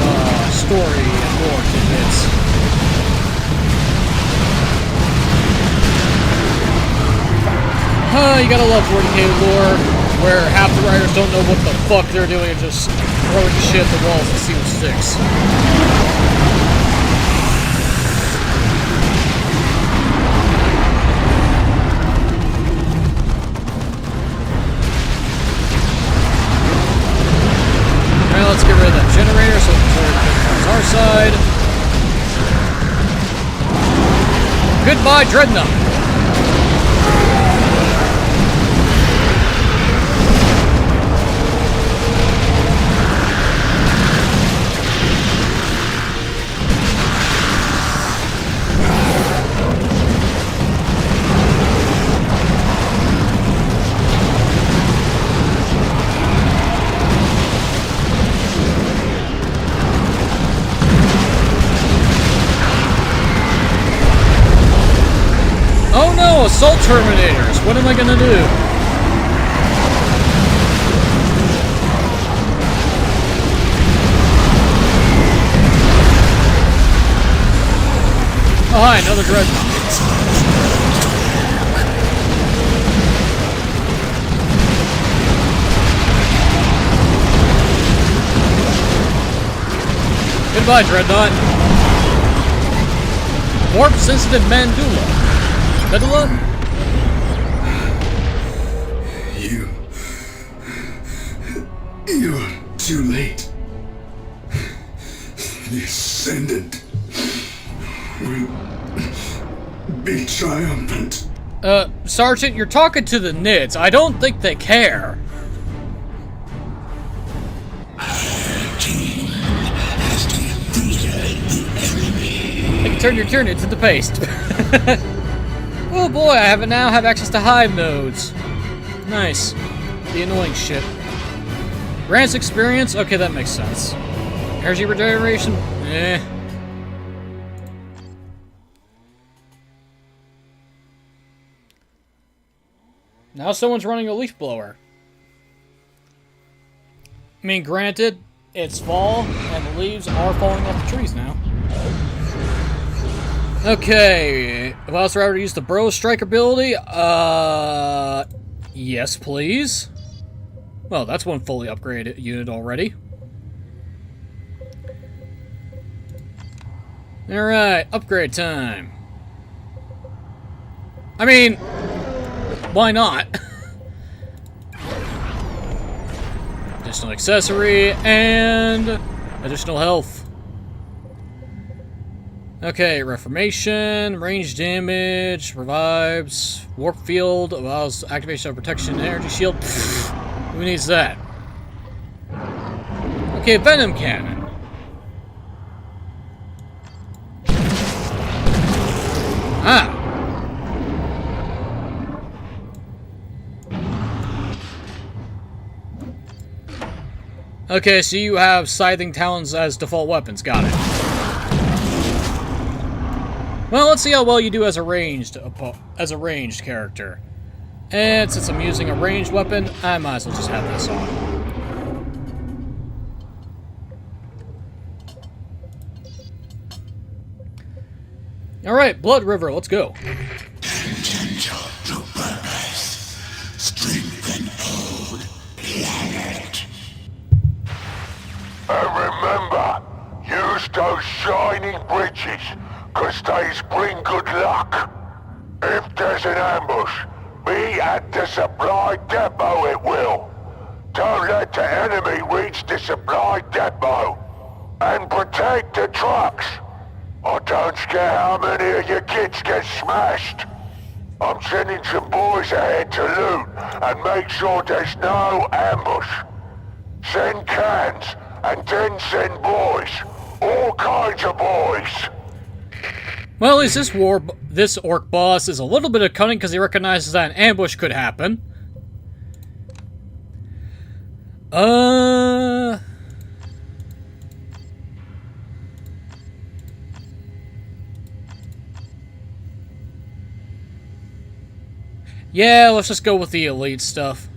S1: story and lore tidbits. You gotta love 40k lore, where half the writers don't know what the fuck they're doing and just throwing shit at the walls to see what sticks. Alright, let's get rid of that generator so we can turn it towards our side. Goodbye, Dreadnought! Oh no, assault terminators! What am I gonna do? Oh hi, another dreadnought. Goodbye, dreadnought. Warp sensitive Mandula. Medula?
S8: You're too late. The Ascendant will be triumphant.
S1: Sergeant, you're talking to the Nids. I don't think they care. They can turn your turn into the paste. Oh boy, I now have access to Hive nodes. Nice. The annoying shit. Grants experience? Okay, that makes sense. Energy regeneration? Eh. Now someone's running a leaf blower. I mean, granted, it's fall, and the leaves are falling off the trees now. Okay, if I was rather to use the Bro Strike ability, yes please. Well, that's one fully upgraded unit already. Alright, upgrade time. I mean, why not? Additional accessory and additional health. Okay, Reformation, range damage, revives, warp field, allows activation of protection, energy shield. Pfft, who needs that? Okay, Venom Cannon. Ah! Okay, so you have Scything Talons as default weapons, got it. Well, let's see how well you do as a ranged character. And since I'm using a ranged weapon, I might as well just have this on. Alright, Blood River, let's go.
S8: Tangential to purpose. Strength and old planet.
S4: And remember, use those shining bridges, 'cause they's bring good luck. If there's an ambush, be at the supply depot it will. Don't let the enemy reach the supply depot. And protect the trucks. I don't care how many of your kids get smashed. I'm sending some boys ahead to loot and make sure there's no ambush. Send cans and then send boys. All kinds of boys.
S1: Well, at least this orc boss is a little bit of cunning because he recognizes that an ambush could happen. Yeah, let's just go with the elite stuff.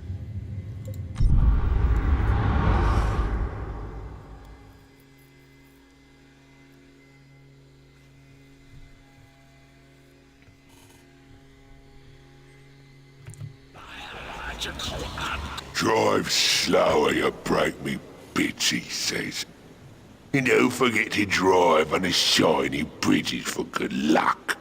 S8: Drive slower, you break me bits, he says. And don't forget to drive on the shiny bridges for good luck.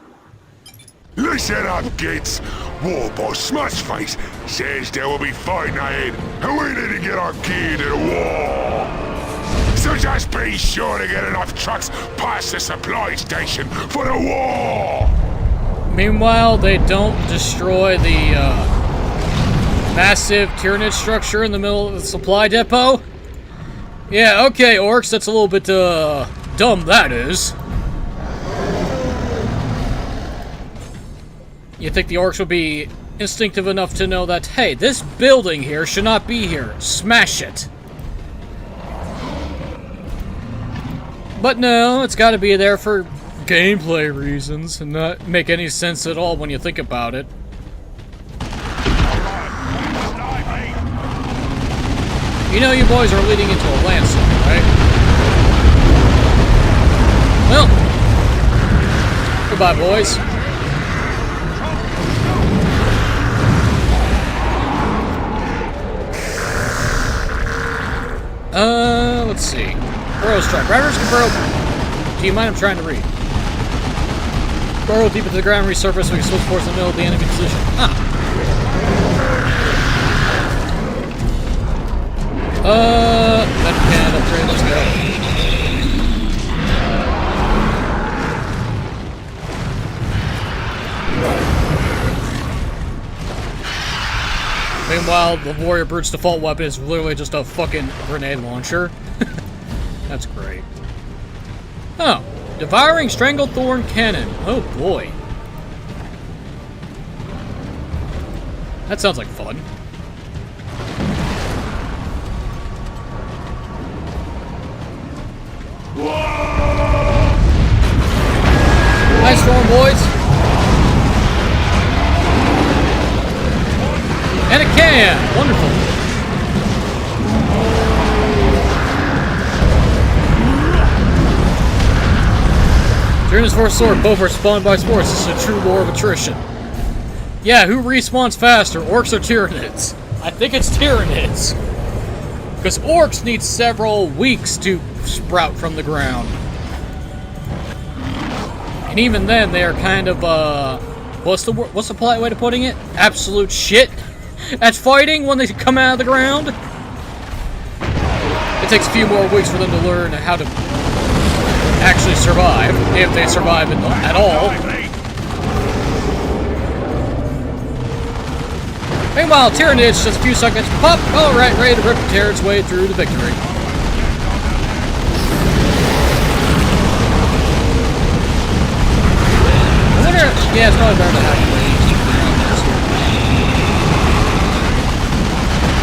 S8: Listen up, kids. War boss Smudgeface says there will be fighting ahead, and we need to get our gear to the war. So just be sure to get enough trucks past the supply station for the war.
S1: Meanwhile, they don't destroy the massive Tyranid structure in the middle of the supply depot. Yeah, okay, orcs, that's a little bit dumb, that is. You think the orcs would be instinctive enough to know that, hey, this building here should not be here. Smash it. But no, it's gotta be there for gameplay reasons and not make any sense at all when you think about it. You know you boys are leading into a landslide, right? Well, goodbye, boys. Let's see. Burrow strike. Riders can burrow. Do you mind? I'm trying to read. Burrow deep into the ground, resurface, so we can switch force in the middle of the enemy position. Ah. That can upgrade. Let's go. Meanwhile, the Warrior Brute's default weapon is literally just a fucking grenade launcher. That's great. Oh, Devouring Stranglethorn Cannon. Oh boy. That sounds like fun. Nice storm, boys. And it can! Wonderful. Tyranids Force Sword, both are spawned by spores. This is a true lore of attrition. Yeah, who respawns faster, orcs or Tyranids? I think it's Tyranids. Because orcs need several weeks to sprout from the ground. And even then, they are kind of, what's the polite way to putting it? Absolute shit at fighting when they come out of the ground. It takes a few more weeks for them to learn how to actually survive, if they survive at all. Meanwhile, Tyranids, just a few seconds, pop, alright, ready to rip and tear its way through to victory. I wonder, yeah, it's probably better to have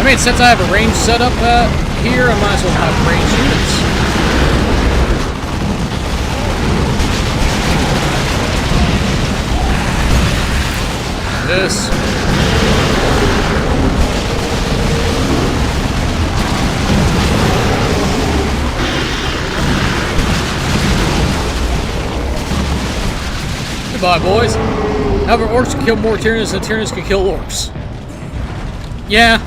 S1: I mean, since I have a range set up here, I might as well have range units. This. Goodbye, boys. However, orcs can kill more Tyranids than Tyranids can kill orcs. Yeah.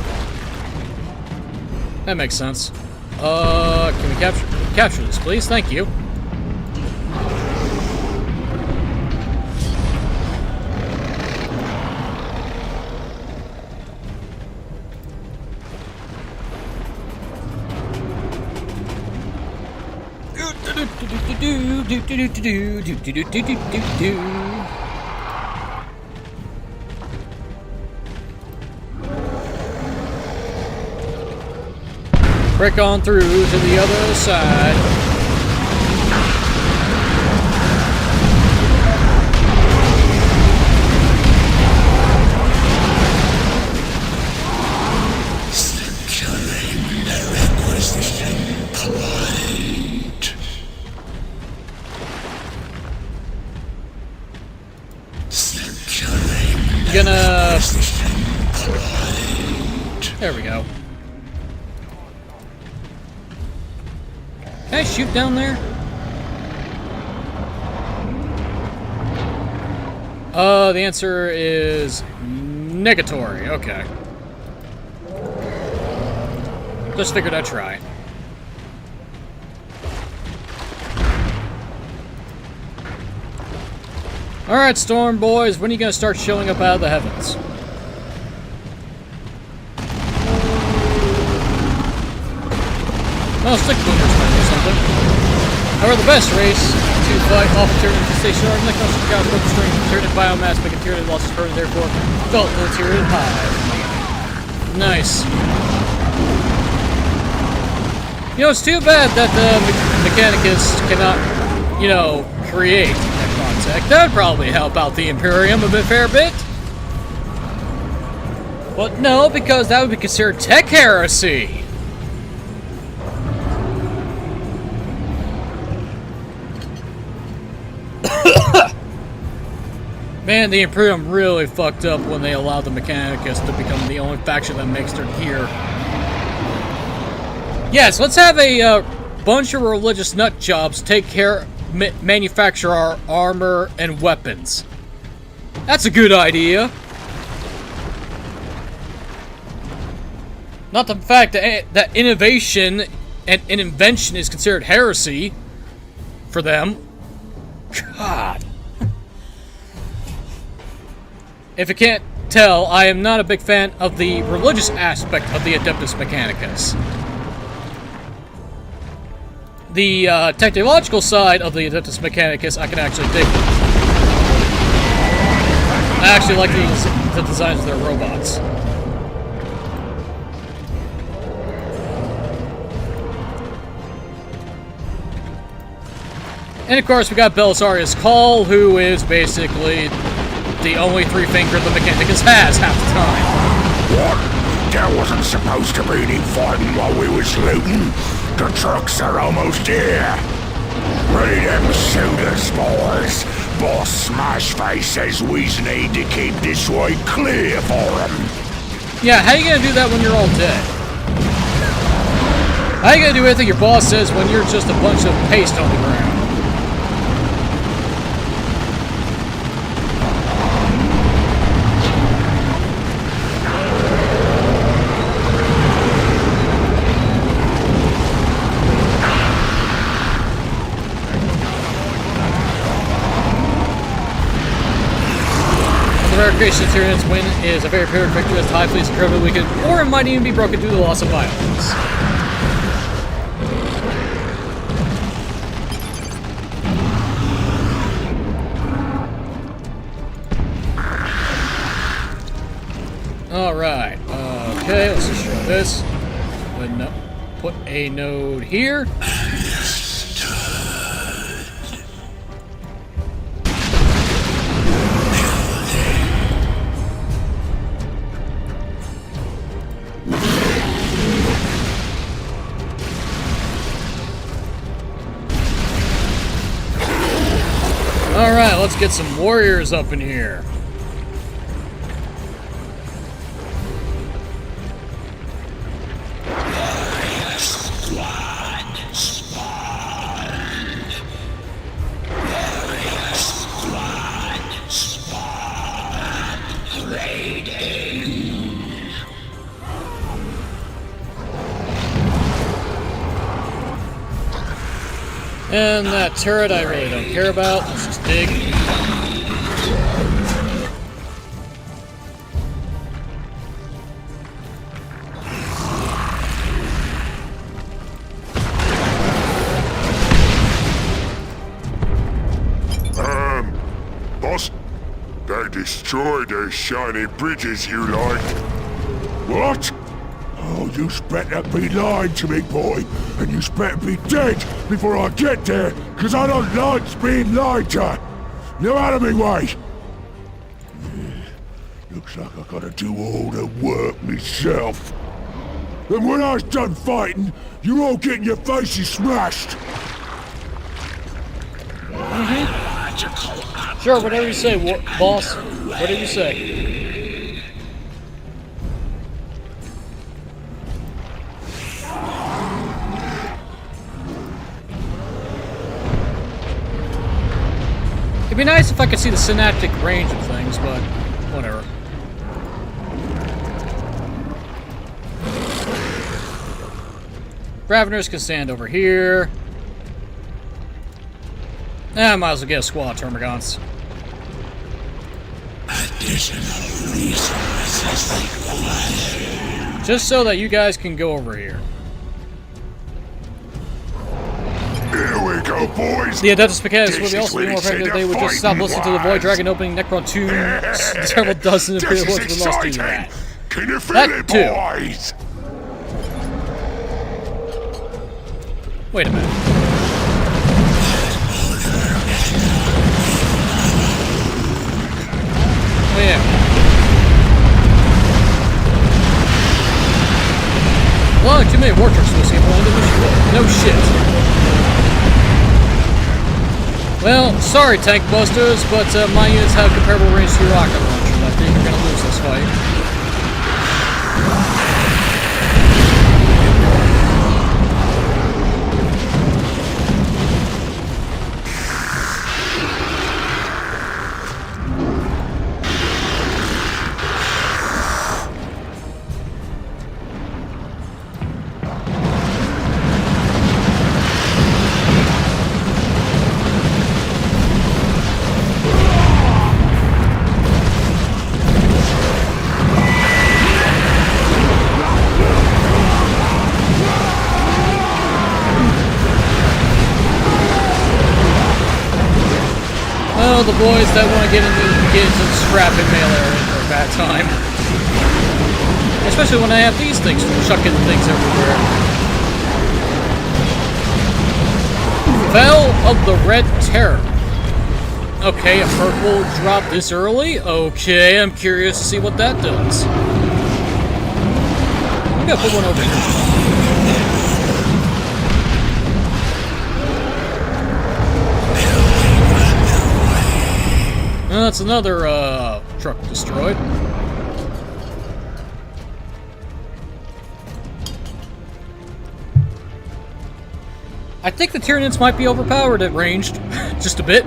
S1: That makes sense. Can we capture this, please? Thank you. Break on through to the other side.
S8: Securing the requisition point. Securing the requisition point.
S1: There we go. Can I shoot down there? The answer is negatory. Okay. Just figured I'd try. Alright, Storm Boys, when are you gonna start showing up out of the heavens? Well, stick boomers might do something. However, the best race to fight off a Tyranid infestation are the Necrons forgot broken string, Tyranid biomass, making Tyranid lost its burden, therefore felt the Tyranid Hive. Nice. You know, it's too bad that the Mechanicus cannot, you know, create Necron tech. That would probably help out the Imperium a fair bit. But no, because that would be considered tech heresy. Man, the Imperium really fucked up when they allowed the Mechanicus to become the only faction that makes their gear. Yes, let's have a bunch of religious nutjobs take care, manufacture our armor and weapons. That's a good idea. Not the fact that innovation and invention is considered heresy for them. God. If you can't tell, I am not a big fan of the religious aspect of the Adeptus Mechanicus. The technological side of the Adeptus Mechanicus I can actually dig. I actually like the designs of their robots. And of course we got Belisarius Call, who is basically the only three-finger the Mechanicus has half the time.
S4: What? There wasn't supposed to be any fighting while we was looting? The trucks are almost here. Ready them shooters, boys. Boss Smashface says we need to keep this way clear for him.
S1: Yeah, how you gonna do that when you're all dead? How you gonna do anything your boss says when you're just a bunch of paste on the ground? The Creation of Tyranids win is a very pyrrhic victory as the Hive Fleet is incredibly weakened, or it might even be broken due to the loss of violence. Alright, okay, let's just show this. Put a node here. Alright, let's get some warriors up in here. And that turret I really don't care about. Let's just dig.
S8: Boss, they destroyed those shiny bridges you like.
S4: What? Oh, you better be lying to me, boy. And you better be dead before I get there, because I don't like being lied to. Now out of me way. Looks like I gotta do all the work myself. And when I was done fighting, you're all getting your faces smashed.
S1: Sure, whatever you say, boss. Whatever you say. It'd be nice if I could see the synaptic range of things, but whatever. Graveners can stand over here. I might as well get a squad of Termagants. Just so that you guys can go over here.
S8: Here we go, boys.
S1: The Adeptus Mechanicus would
S8: This
S1: be
S8: is
S1: also
S8: where
S1: be more
S8: they say
S1: effective if
S8: they're
S1: they would just stop
S8: fighting
S1: listening to the Void
S8: wise.
S1: Dragon opening Necron tombs. Several dozen
S8: This
S1: Imperial
S8: is
S1: Lords would lost to
S8: exciting.
S1: that.
S8: Can you feel
S1: That
S8: it,
S1: too.
S8: boys?
S1: Wait a minute. Oh yeah. Well, too many war trucks in this game. No shit. Well, sorry, tank busters, but my units have comparable range to your rocket launcher. I think you're gonna lose this fight. Well, the boys that want to get into the scrapping melee are in for a bad time. Especially when I have these things chucking things everywhere. Fell of the Red Terror. Okay, a purple drop this early? Okay, I'm curious to see what that does. I'm gonna put one over here. That's another, truck destroyed. I think the Tyranids might be overpowered at ranged. Just a bit.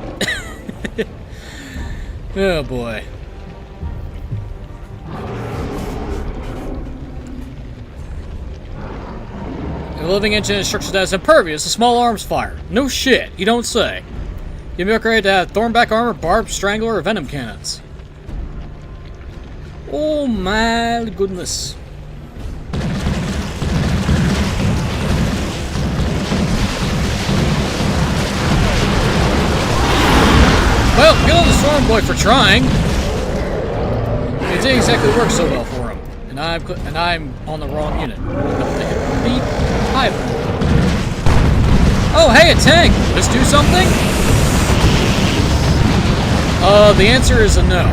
S1: Oh boy. A living engine is structured as impervious to small arms fire. No shit, you don't say. You can be upgraded to have Thornback armor, barbed strangler, or venom cannons. Oh my goodness. Well, good on the Storm Boy for trying. It didn't exactly work so well for him, and I'm on the wrong unit. The Hive Mind. Oh, hey, a tank! Will this do something? The answer is a no.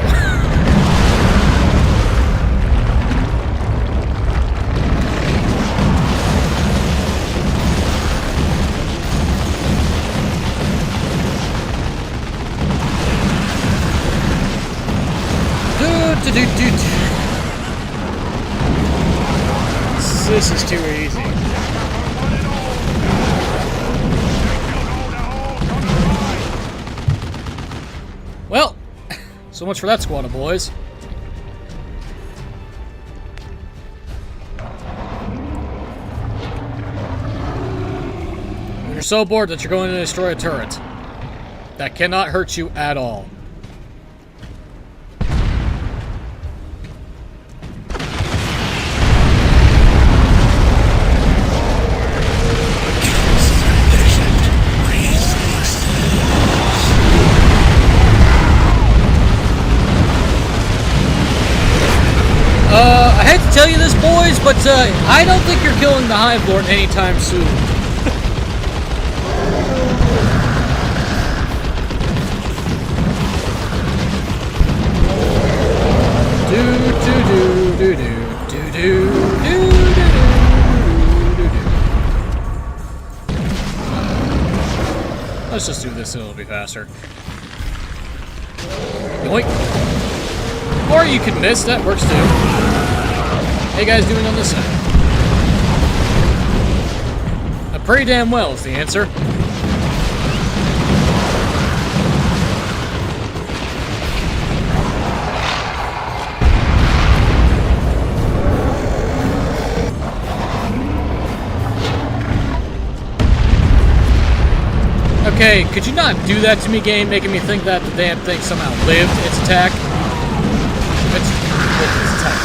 S1: This is too easy. Well, so much for that squad of boys. You're so bored that you're going to destroy a turret. That cannot hurt you at all. I hate to tell you this, boys, but I don't think you're killing the Hive Lord anytime soon. Let's just do this, it'll be faster. Yoink. Or you can miss, that works too. How you guys doing on this side? Pretty damn well is the answer. Okay, could you not do that to me, game, making me think that the damn thing somehow lived its attack?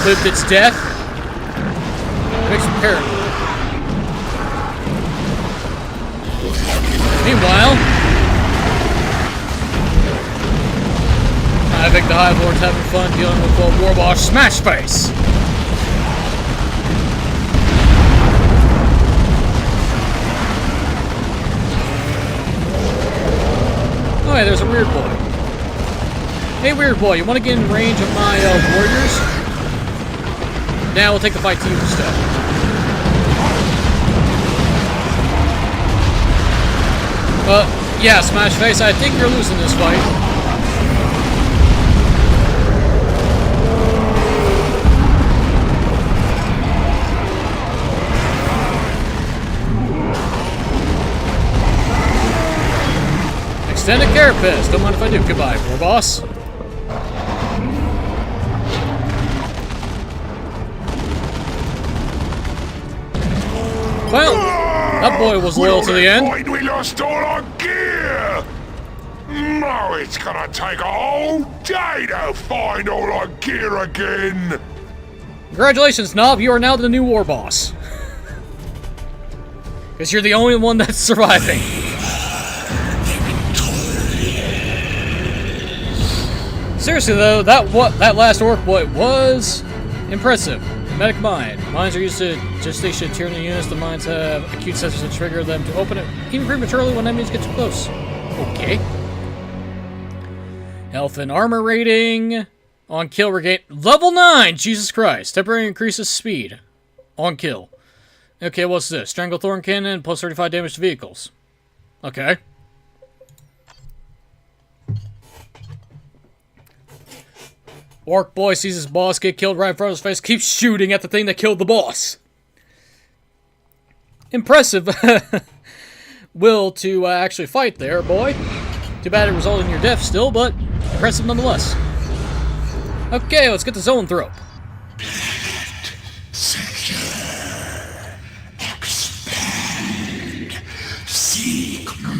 S1: Lived its death? It makes me paranoid. Meanwhile, I think the Hive Lord's having fun dealing with the War Boss Smash Face. Oh, hey, there's a weird boy. Hey, weird boy, you want to get in range of my warriors? Now we'll take the fight to you instead. Yeah, Smash Face, I think you're losing this fight. Extended Carapace. Don't mind if I do. Goodbye, War Boss. Well, that boy was loyal to the end.
S8: We lost all our gear! No, it's gonna take a whole day to find all our gear again!
S1: Congratulations, Knob. You are now the new War Boss. Because you're the only one that's surviving. Seriously though, that last orc boy was impressive. Medic Mind. Mines are used to gestation tyranny units. The mines have acute sensors that trigger them to open it even prematurely when enemies get too close. Okay. Health and armor rating. On kill regain. Level 9! Jesus Christ. Temporarily increases speed. On kill. Okay, what's this? Stranglethorn Cannon, plus 35 damage to vehicles. Okay. Orc boy sees his boss get killed right in front of his face, keeps shooting at the thing that killed the boss. Impressive will to actually fight there, boy. Too bad it resulted in your death still, but impressive nonetheless. Okay, let's get the zone throw.
S8: Secure. Expand. Seek more.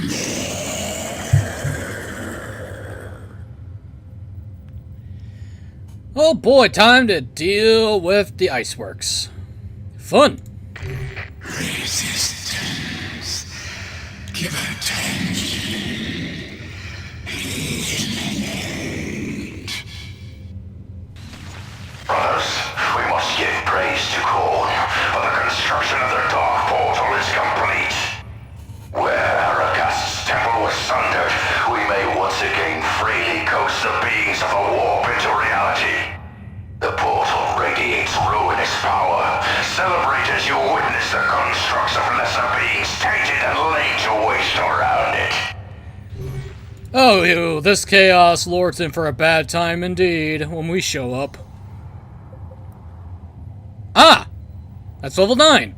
S1: Oh boy, time to deal with the iceworks. Fun.
S8: Resistance. Give attention. Eliminate.
S9: Brothers, we must give praise to Korn, for the construction of the Dark Portal is complete. Where Aragast's temple was sundered, we may once again freely coax the beings of the warp into reality. The portal radiates ruinous power. Celebrate as you witness the constructs of lesser beings tainted and laid to waste around it.
S1: Oh, ew, this Chaos Lord's in for a bad time indeed when we show up. Ah! That's level 9!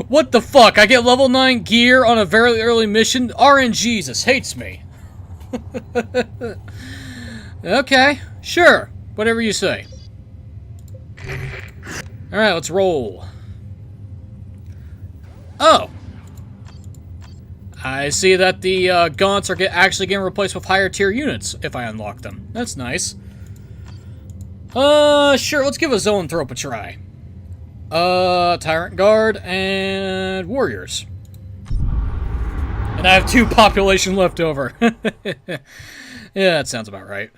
S1: What the fuck? I get level 9 gear on a very early mission? RNGesus hates me. Okay, sure. Whatever you say. Alright, let's roll. Oh! I see that the gaunts are actually getting replaced with higher tier units if I unlock them. That's nice. Sure, let's give a zone throw up a try. Tyrant Guard and Warriors. And I have 2 population left over. Yeah, that sounds about right.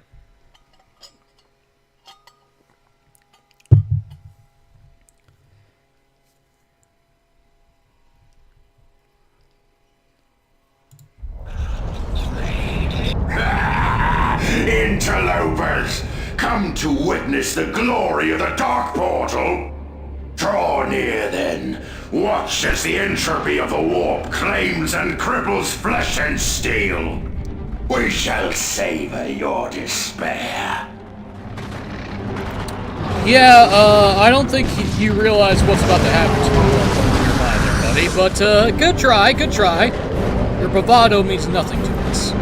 S8: Interlopers, come to witness the glory of the Dark Portal. Draw near, then. Watch as the entropy of the warp claims and cripples flesh and steel. We shall savor your despair.
S1: Yeah, I don't think you realize what's about to happen to you nearby there, buddy. But, good try, good try. Your bravado means nothing to us.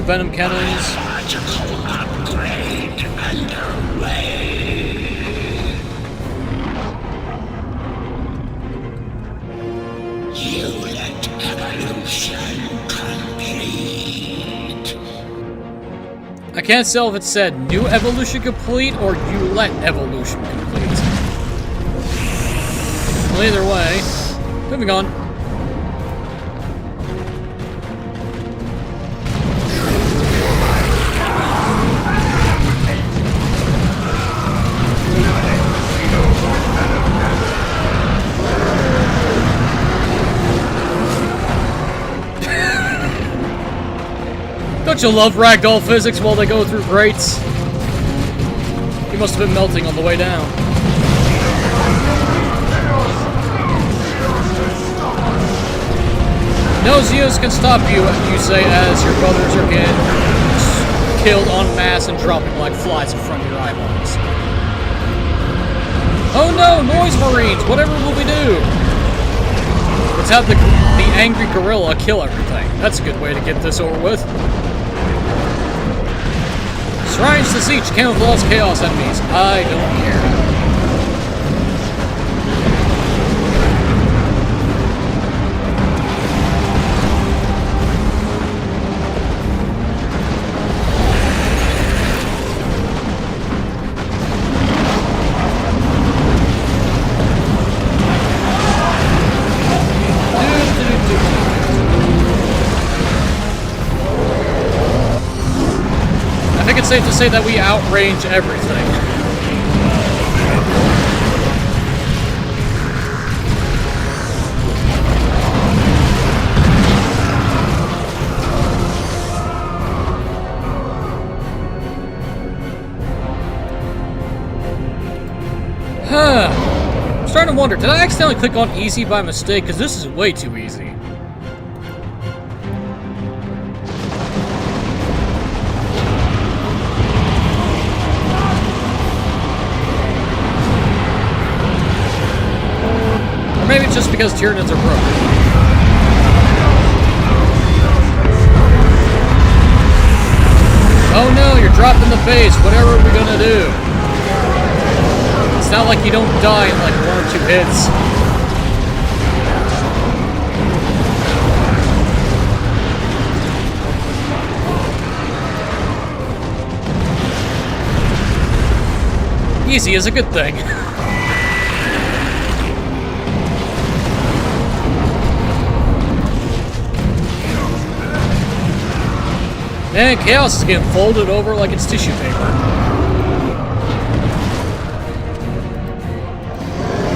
S1: Venom cannons.
S8: critical upgrade underway. Unit evolution complete.
S1: I can't tell if it said new evolution complete or you let evolution complete. Well, either way, moving on. Don't you love ragdoll physics while they go through grates? He must have been melting on the way down. No Zeus can stop you, you say, as your brothers are getting killed en masse and dropping like flies in front of your eyeballs. Oh no, noise marines! Whatever will we do? Let's have the angry gorilla kill everything. That's a good way to get this over with. Shrines to siege camouflage chaos enemies. I don't care. I think it's safe to say that we outrange everything. I'm starting to wonder, did I accidentally click on easy by mistake? Because this is way too easy. Maybe it's just because Tyranids are broken. Oh no, you're dropping the base. Whatever are we gonna do? It's not like you don't die in like 1 or 2 hits. Easy is a good thing. And chaos is getting folded over like it's tissue paper.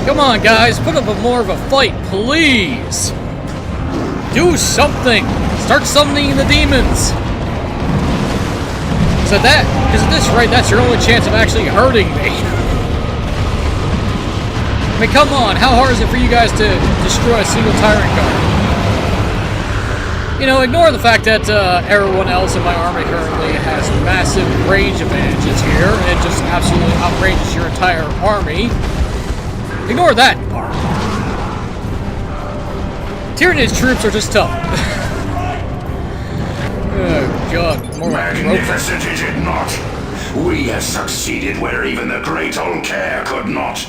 S1: Come on, guys, put up more of a fight, please. Do something. Start summoning the demons. So because at this rate, that's your only chance of actually hurting me. I mean, come on, how hard is it for you guys to destroy a single tyrant guard? You know, ignore the fact that everyone else in my army currently has massive range advantages here and just absolutely outranges your entire army. Ignore that part. Tyranids troops are just tough. Oh god, more like
S10: magnificent is it not? We have succeeded where even the great Olcair could not.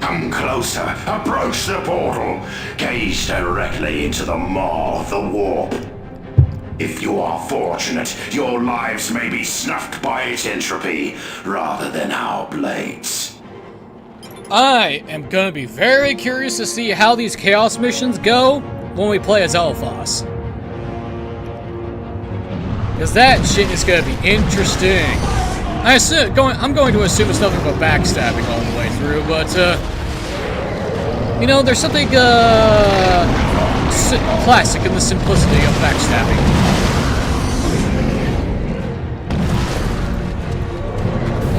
S10: Come closer, approach the portal, gaze directly into the maw of the warp. If you are fortunate, your lives may be snuffed by its entropy, rather than our blades.
S1: I am gonna be very curious to see how these chaos missions go when we play as Alphas. Because that shit is gonna be interesting. I'm going to assume it's nothing but backstabbing all the way through, but, you know, there's something, classic in the simplicity of backstabbing.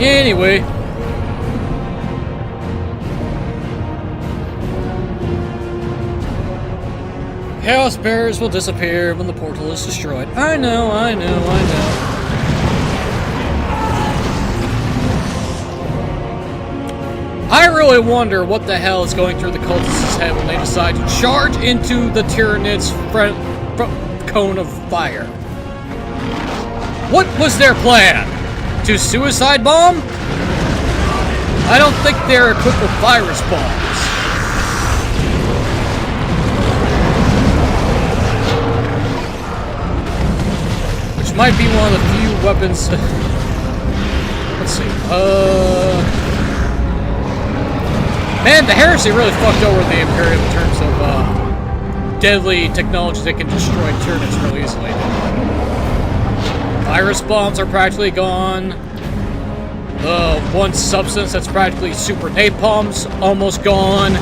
S1: Anyway. Chaos Bearers will disappear when the portal is destroyed. I know. I really wonder what the hell is going through the cultists' head when they decide to charge into the Tyranids' cone of fire. What was their plan? To suicide bomb? I don't think they're equipped with virus bombs. Which might be one of the few weapons... Let's see. Man, the Heresy really fucked over the Imperium in terms of deadly technology that can destroy Tyranids really easily. Virus bombs are practically gone. The one substance that's practically super napalm's almost gone.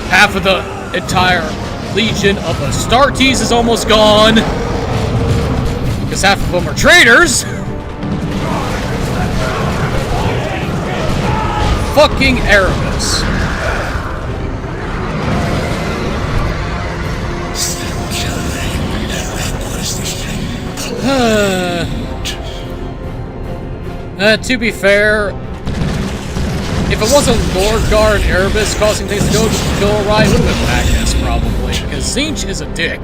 S1: Half of the entire legion of Astartes is almost gone. Because half of them are traitors. Fucking Erebus. To be fair, if it wasn't Lordgar and Erebus causing things to go awry, it would have been Magnus, probably. Because Zinch is a dick.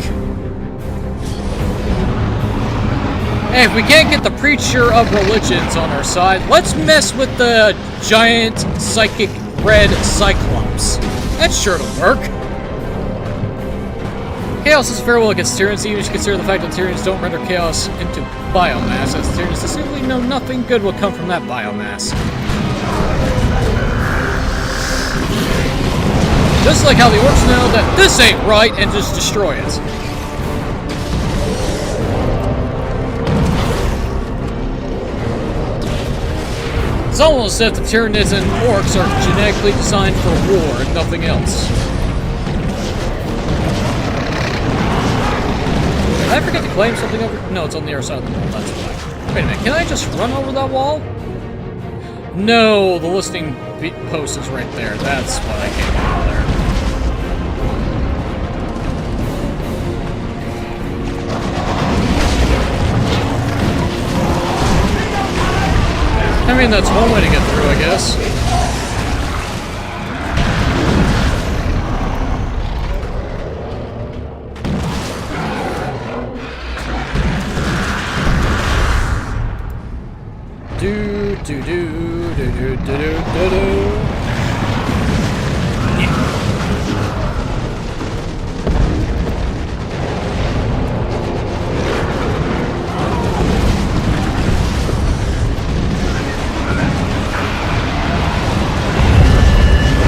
S1: Hey, if we can't get the Preacher of Religions on our side, let's mess with the giant psychic red Cyclops. That's sure to work. Chaos is farewell against Tyranids, even if you consider the fact that Tyranids don't render chaos into biomass, as Tyranids simply know nothing good will come from that biomass. Just like how the orcs know that this ain't right and just destroy it. It's almost as if the Tyranids and orcs are genetically designed for war and nothing else. Did I forget to claim something over? No, it's on the other side of the wall, that's why. Wait a minute, can I just run over that wall? No, the listening post is right there. That's why I can't get over there. I mean, that's one way to get through, I guess.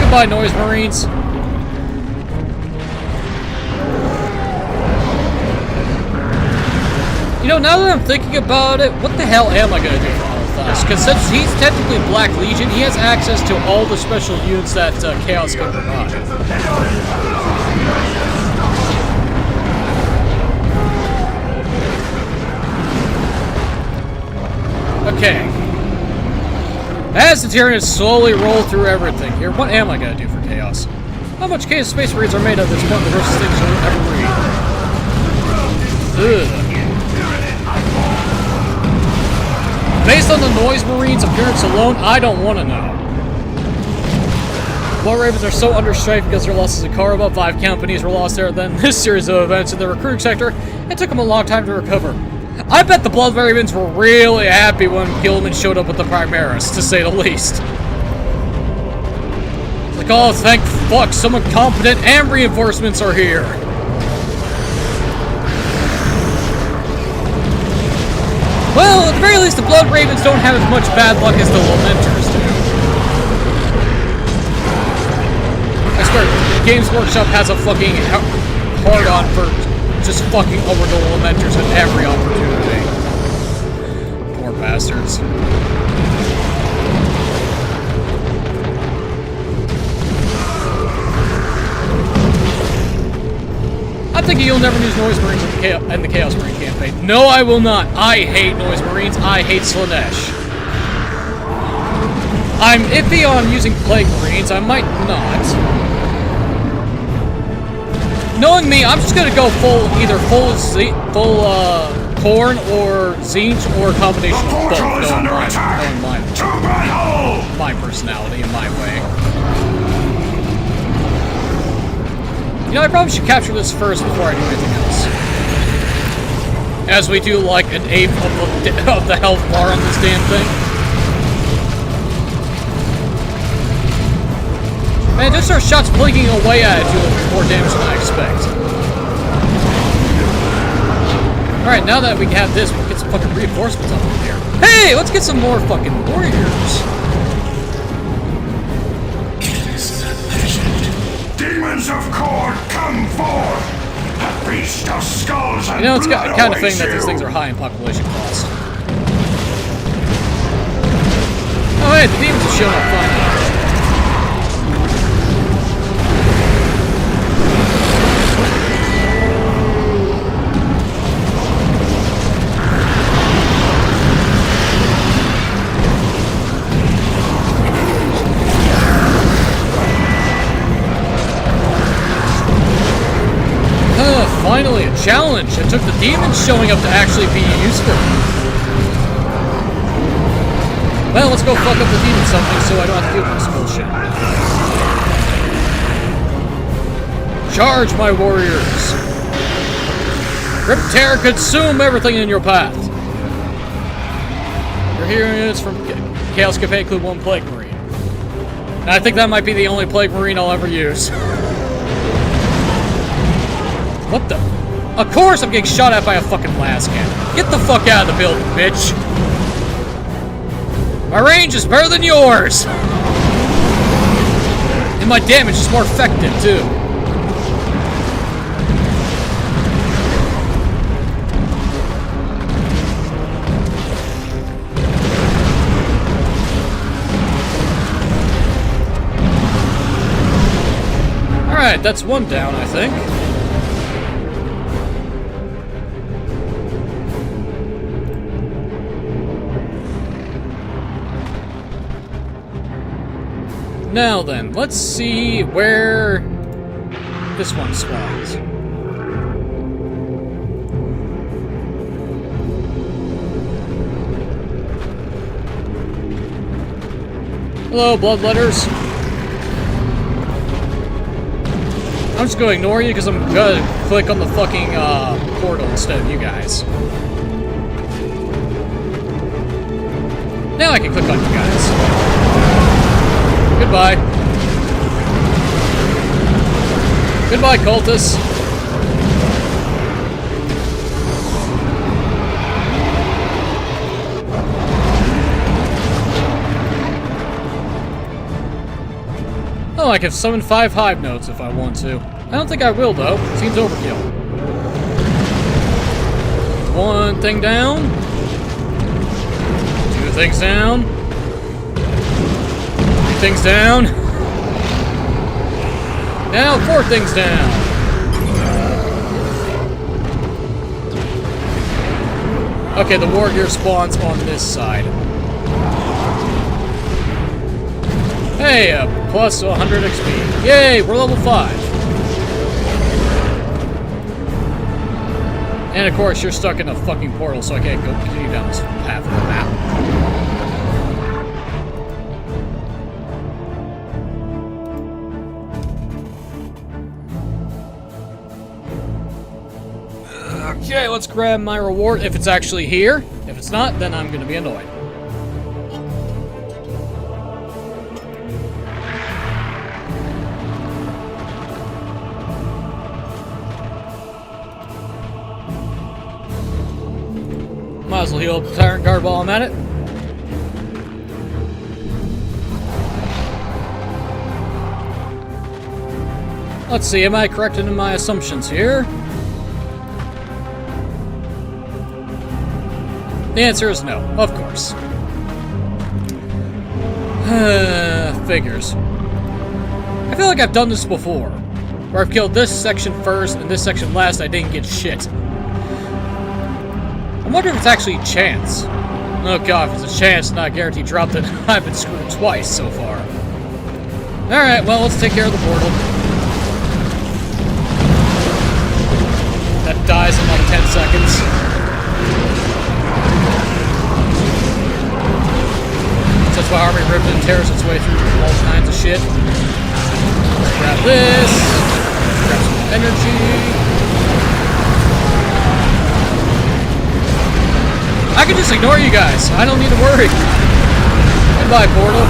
S1: Goodbye, Noise Marines. You know, now that I'm thinking about it, what the hell am I gonna do for Althas? Because since he's technically Black Legion, he has access to all the special units that Chaos can provide. Okay. As the Tyranids slowly roll through everything here, what am I gonna do for Chaos? How much Chaos Space Marines are made of this one of the worst things you'll ever read? Ugh. Based on the Noise Marines' appearance alone, I don't want to know. Blood Ravens are so understrafed because their losses in Karaba, 5 companies were lost there, then this series of events in the recruiting sector, it took them a long time to recover. I bet the Blood Ravens were really happy when Gilman showed up with the Primaris, to say the least. It's like, oh, thank fuck, someone competent and reinforcements are here. Well, at the very least, the Blood Ravens don't have as much bad luck as the Lamenters do. I swear, Games Workshop has a fucking hard-on for just fucking over the Lamenters at every opportunity. Poor bastards. I'm thinking you'll never use Noise Marines in the Chaos Marine campaign. No, I will not. I hate Noise Marines. I hate Slanesh. I'm iffy on using Plague Marines. I might not. Knowing me, I'm just gonna go either full Khorne or Tzeentch or a combination of both. Knowing my personality and my way. You know, I probably should capture this first before I do anything else. As we do like an eighth of the health bar on this damn thing. Man, just our shots blinking away at it do more damage than I expect. Alright, now that we have this, we'll get some fucking reinforcements up in here. Hey, let's get some more fucking warriors.
S10: Demons of Kord, come forth! A feast of skulls and
S1: You know, it's
S10: blood
S1: the kind of thing
S10: awaits
S1: that these
S10: you.
S1: things are high in population cost. Oh hey, the demons are showing up finally. Finally, a challenge! It took the demons showing up to actually be useful. Well, let's go fuck up the demon something so I don't have to deal with this bullshit. Charge, my warriors! Rip, tear, consume everything in your path! Your heroes from Chaos Cafe include one Plague Marine. And I think that might be the only Plague Marine I'll ever use. What the? Of course I'm getting shot at by a fucking las cannon. Get the fuck out of the building, bitch. My range is better than yours. And my damage is more effective, too. Alright, that's one down, I think. Now then, let's see where this one spawns. Hello, bloodletters. I'm just going to ignore you because I'm going to click on the fucking portal instead of you guys. Now I can click on you guys. Goodbye. Goodbye, cultists. Oh, I can summon 5 hive nodes if I want to. I don't think I will, though. Seems overkill. One thing down. 2 things down. Things down. Now 4 things down. Okay, the warrior spawns on this side. Hey, plus 100 XP. Yay, we're level 5. And of course, you're stuck in a fucking portal, so I can't go continue down this path of the map. Okay, let's grab my reward if it's actually here. If it's not, then I'm gonna be annoyed. Might as well heal up the Tyrant Guard while I'm at it. Let's see, am I correct in my assumptions here? The answer is no, of course. Figures. I feel like I've done this before, where I've killed this section first and this section last, I didn't get shit. I wonder if it's actually chance. Oh god, if it's a chance, not a guaranteed drop, then I've been screwed twice so far. Alright, well, let's take care of the portal. That dies in like 10 seconds. That's why Army ripped and tears its way through all kinds of shit. Let's grab this. Grab some energy. can just ignore you guys. I don't need to worry. Goodbye, Portal.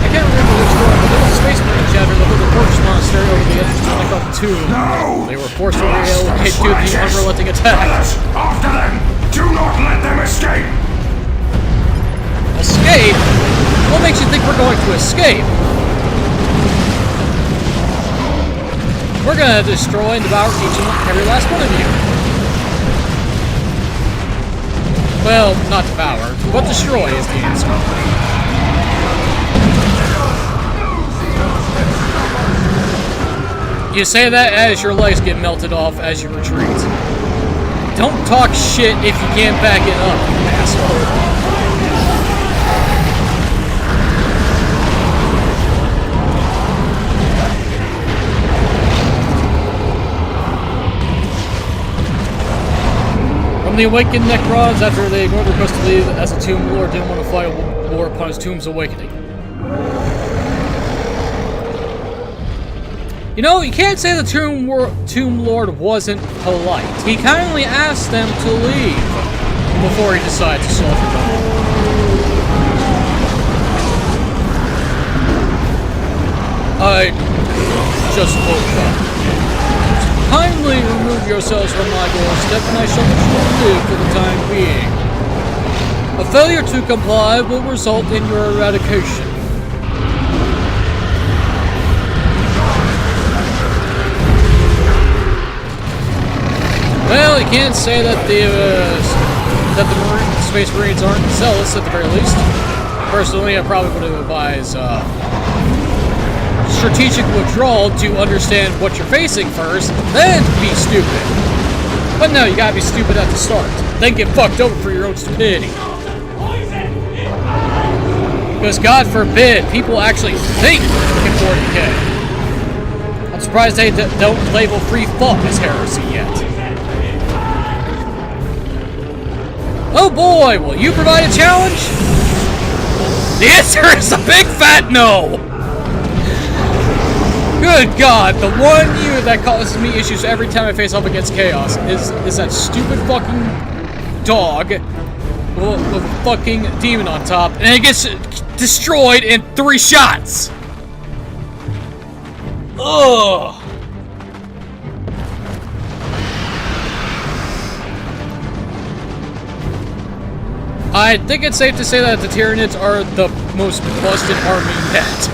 S1: I can't remember which one, but there was a Space Marine chapter that was a fortress monastery over the edge of the tomb.
S10: No!
S1: They were forced to relocate due to the unrelenting attack.
S10: Brothers, after them! Do not let them escape!
S1: Escape? What makes you think we're going to escape? We're gonna destroy and devour each and every last one of you. Well, not devour, but destroy is the answer. You say that as your legs get melted off as you retreat. Don't talk shit if you can't back it up, you asshole. From the awakened Necrons, after they ignored the request to leave, as the Tomb Lord didn't want to fight a war upon his tomb's awakening. You know, you can't say the Tomb Lord wasn't polite. He kindly asked them to leave before he decided to solve the problem. I just woke up. Kindly remove yourselves from my doorstep, and I shall let you live for the time being. A failure to comply will result in your eradication. Well, you can't say that the Space Marines aren't zealous at the very least. Personally, I probably would advise strategic withdrawal to understand what you're facing first, then be stupid. But no, you gotta be stupid at the start, then get fucked over for your own stupidity. Because God forbid, people actually think in 40k. I'm surprised they don't label free thought as heresy yet. Oh boy, will you provide a challenge? The answer is a big fat no! Good God, the one unit that causes me issues every time I face up against Chaos is that stupid fucking dog with a fucking demon on top, and it gets destroyed in 3 shots! Ugh! I think it's safe to say that the Tyranids are the most busted army yet.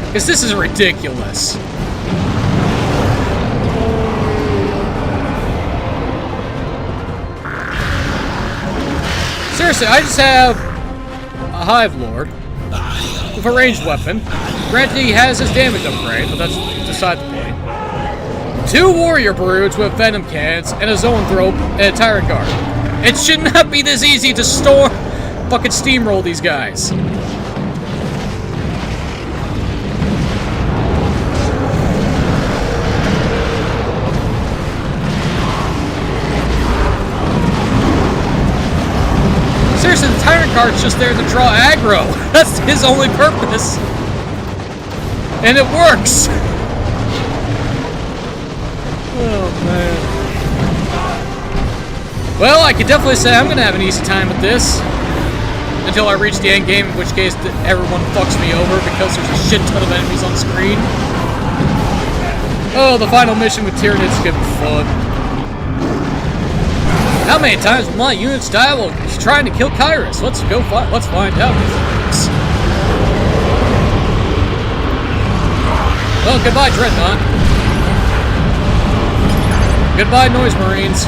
S1: Because this is ridiculous. Seriously, I just have a Hive Lord with a ranged weapon. Granted, he has his damage upgrade, but that's beside the point. 2 warrior broods with venom cannons, and a zoanthrope and a tyrant guard. It should not be this easy to fucking steamroll these guys. Seriously, the tyrant guard's just there to draw aggro. That's his only purpose. And it works. Oh, man. Well, I can definitely say I'm going to have an easy time with this. Until I reach the end game, in which case everyone fucks me over because there's a shit ton of enemies on screen. Oh, the final mission with Tyranids is going to be fun. How many times will my units die while he's trying to kill Kyrus? Let's find out. Well, goodbye, Dreadnought. Goodbye, Noise Marines.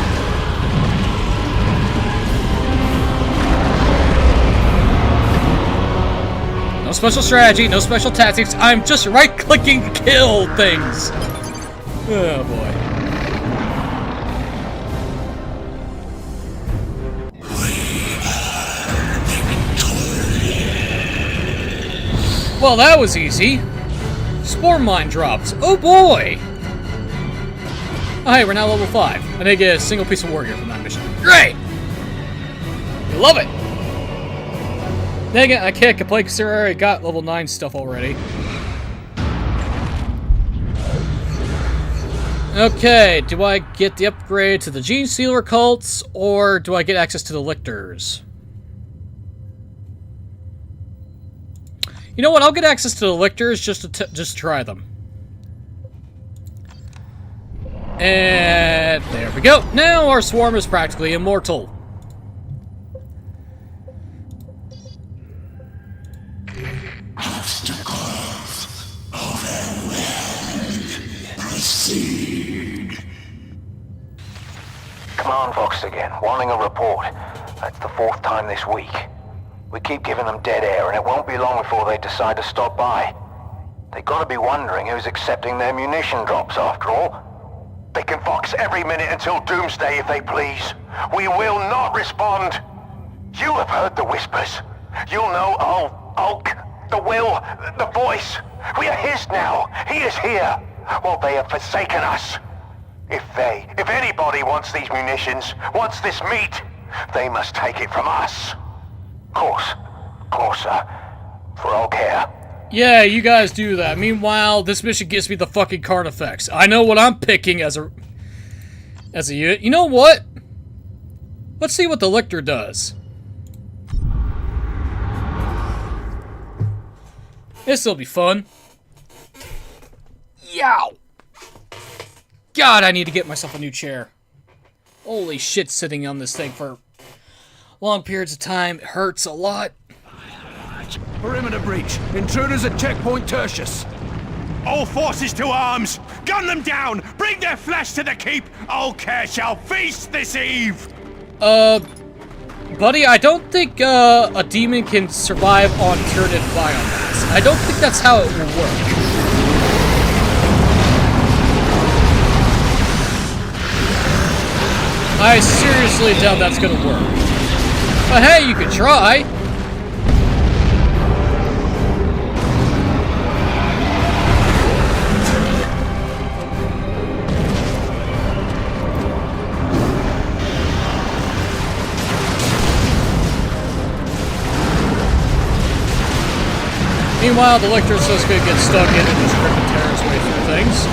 S1: No special strategy, no special tactics. I'm just right-clicking to kill things. Oh, boy. Well, that was easy. Spore mine drops. Oh boy! Oh, hey, we're now level 5. I did get a single piece of warrior from that mission. Great! Love it! Then again, I can't complain because I already got level 9 stuff already. Okay, do I get the upgrade to the Gene Sealer cults, or do I get access to the lictors? You know what? I'll get access to the lictors just to try them. And there we go. Now our swarm is practically immortal.
S8: Obstacles overwhelmed. Proceed.
S3: Command Vox again, wanting a report. That's the 4th time this week. We keep giving them dead air, and it won't be long before they decide to stop by. They gotta be wondering who's accepting their munition drops, after all. They can Vox every minute until doomsday if they please. We will not respond. You have heard the whispers. You'll know Ulk, the will, the voice. We are his now. He is here. Well, they have forsaken us. If anybody wants these munitions, wants this meat, they must take it from us. Of course, sir. For all care.
S1: Yeah, you guys do that. Meanwhile, this mission gives me the fucking card effects. I know what I'm picking as a unit. You know what? Let's see what the lictor does. This'll be fun. Yow! God, I need to get myself a new chair. Holy shit, sitting on this thing for long periods of time hurts a lot.
S3: Perimeter breach. Intruders at checkpoint Tertius.
S6: All forces to arms! Gun them down! Bring their flesh to the keep! All care shall feast this eve!
S1: Buddy, I don't think, a demon can survive on Tyranid biomass. I don't think that's how it will work. I seriously doubt that's gonna work. But hey, you could try! Meanwhile, the lictor's just gonna get stuck in and just rip and tear his way through things.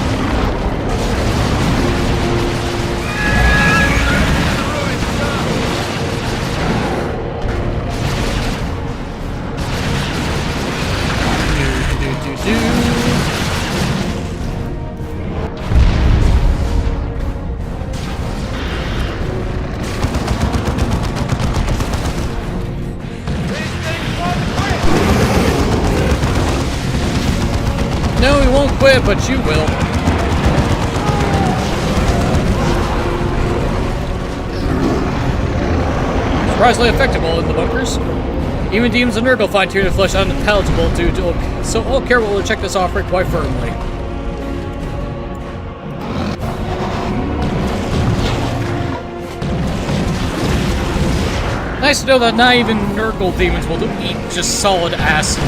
S1: No, he won't quit, but you will. Surprisingly effective in the bunkers. Even demons and Nurgle find Tyranid flesh unpalatable due to Ulk, so Ulk will check this offering quite firmly. Nice to know that not even Nurgle demons will eat just solid acid.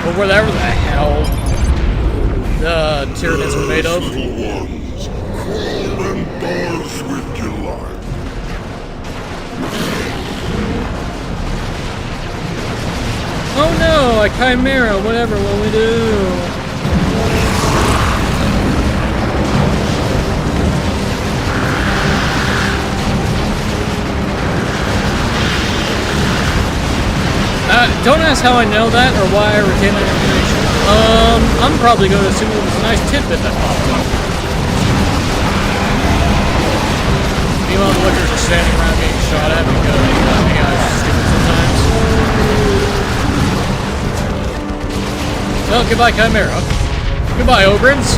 S1: Or whatever the hell the Tyranids are made of.
S8: Ones, crawl and buzz with delight.
S1: Oh no, a chimera, whatever will we do? Don't ask how I know that or why I retain that information. I'm probably going to assume it was a nice tidbit that popped up. Meanwhile, the lickers are standing around getting shot at because the guys are stupid sometimes. Well, goodbye, Chimera. Goodbye, Ogrins.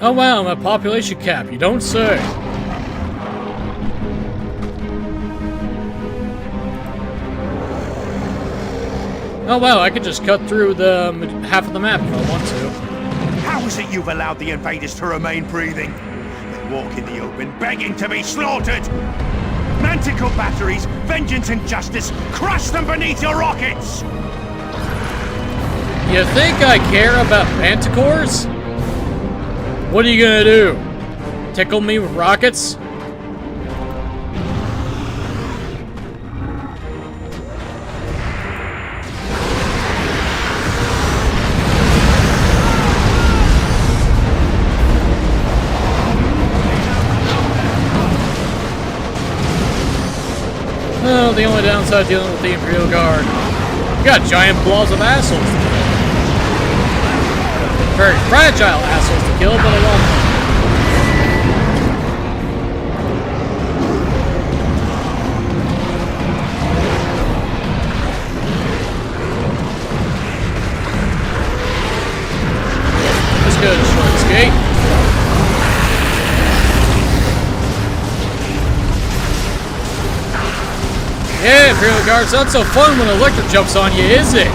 S1: Oh wow, I'm at population cap, you don't say. Oh wow, I could just cut through the half of the map if I want to.
S6: How is it you've allowed the invaders to remain breathing? They walk in the open, begging to be slaughtered! Manticore batteries, vengeance and justice, crush them beneath your rockets!
S1: You think I care about manticores? What are you gonna do? Tickle me with rockets? Well, the only downside dealing with the Imperial Guard. You got giant balls of assholes to kill. Very fragile assholes to kill, but a lot of them. Let's go destroy this gate. Yeah, Imperial Guard's not so fun when Electric jumps on you, is it?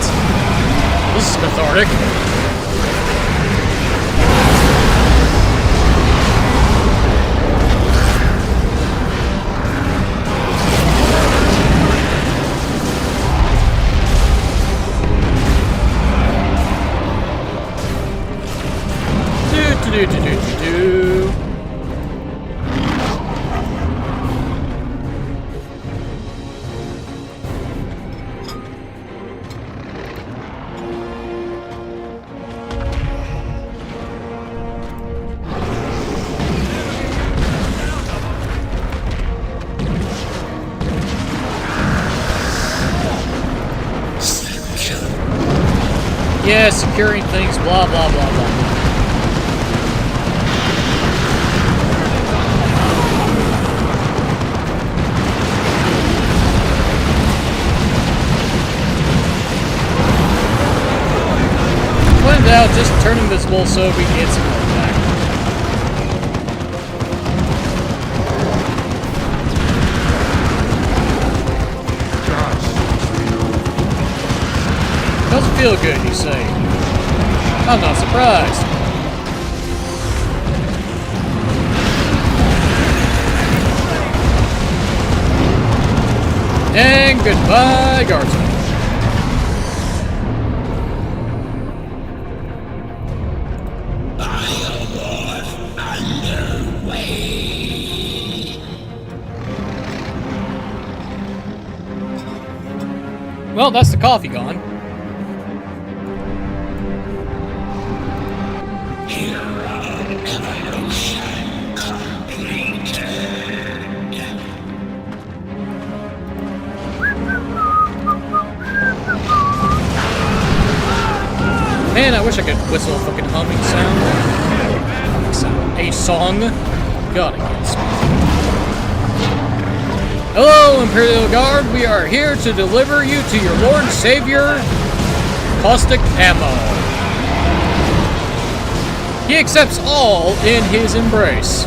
S1: This is cathartic. Do. Yeah, securing things, blah, blah, blah, blah. Planned out, just turn invisible so we can get some more back. Doesn't feel good, you say. I'm not surprised. And goodbye, guardsmen. Well, that's the coffee gone. Man, I wish I could whistle a fucking humming sound. A song. God, I can't speak. Hello, Imperial Guard. We are here to deliver you to your Lord and Savior, Caustic Ammo. He accepts all in his embrace.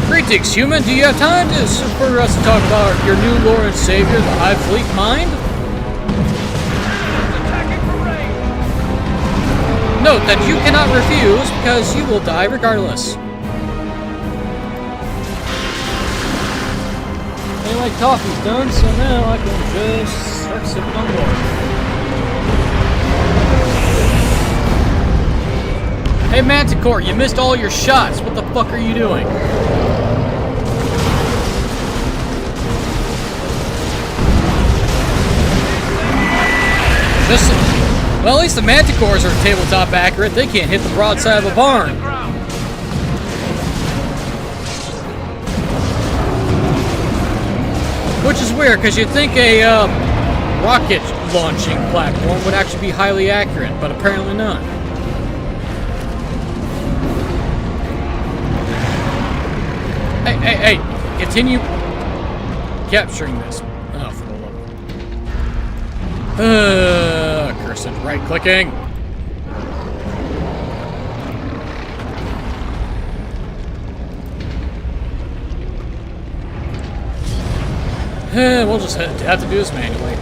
S1: Greetings, human. Do you have time for us to talk about your new Lord and Savior, the Hive Mind? Note that you cannot refuse because you will die regardless. Anyway, coffee's done, so now I can just start sipping on water. Hey Manticore, you missed all your shots. What the fuck are you doing? Well, at least the Manticores are tabletop accurate. They can't hit the broadside of a barn. Which is weird, because you'd think a rocket launching platform would actually be highly accurate, but apparently not. Hey, continue capturing this. Oh, for the love. Cursed right-clicking. We'll just have to do this manually.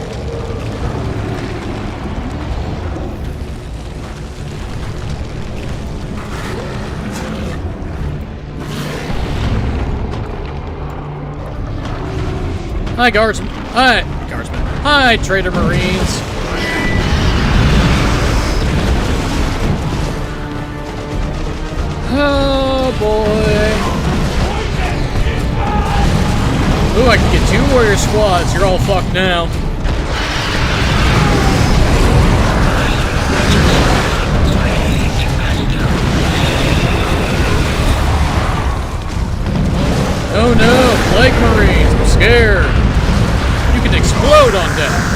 S1: Hi, guardsmen. Hi, guardsmen. Hi, traitor marines. Oh, boy. Ooh, I can get 2 warrior squads. You're all fucked now. Oh no, Plague Marines, I'm scared. You can explode on death.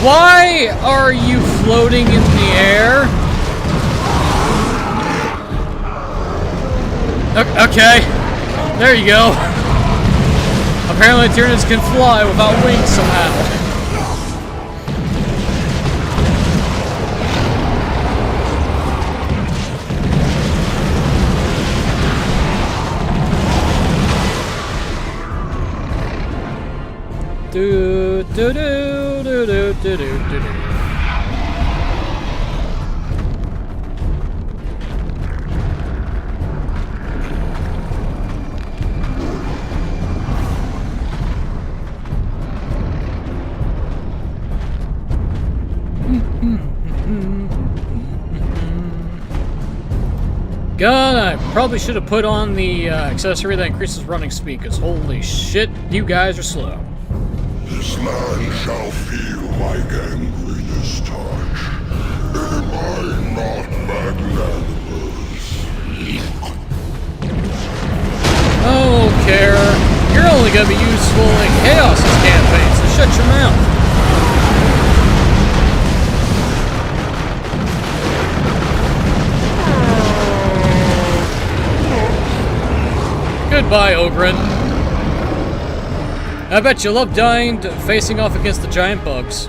S1: Why are you floating in the air? Okay, there you go. Apparently Tyranids can fly without wings somehow. Do do do do do do do do. God, I probably should have put on the accessory that increases running speed, because holy shit, you guys are slow.
S8: This man shall feel my gangrenous touch. Am I not magnanimous?
S1: Oh, care. You're only gonna be useful in Chaos's campaign, so shut your mouth. Goodbye, Ogren. I bet you love dying facing off against the giant bugs.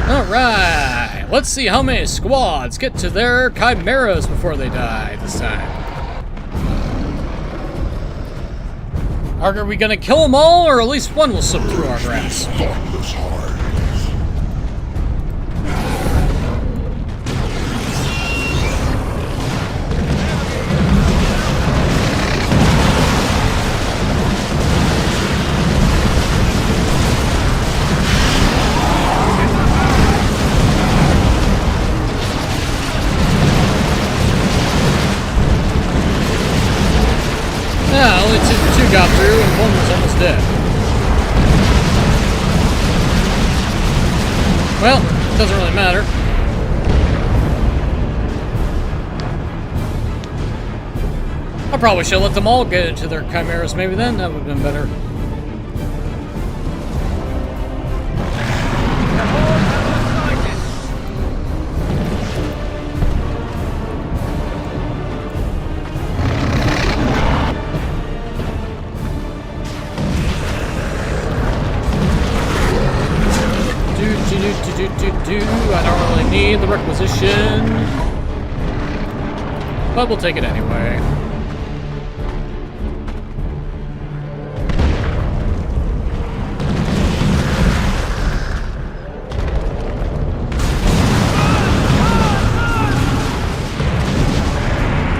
S1: Alright, let's see how many squads get to their chimeras before they die this time. Are we gonna kill them all, or at least one will slip through our grass?
S8: Thoughtless hearts.
S1: Yeah, only two got through and one was almost dead. Well, doesn't really matter. I probably should let them all get into their chimeras, maybe then that would have been better. I don't really need the requisition, but we'll take it anyway.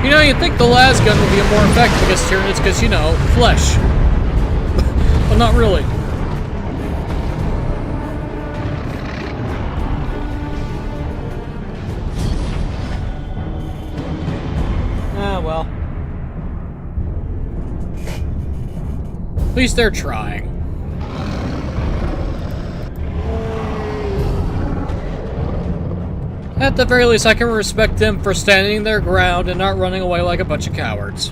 S1: You know, you'd think the las gun would be more effective against Tyranids because, you know, flesh. But not really. Well. At least they're trying. At the very least, I can respect them for standing their ground and not running away like a bunch of cowards.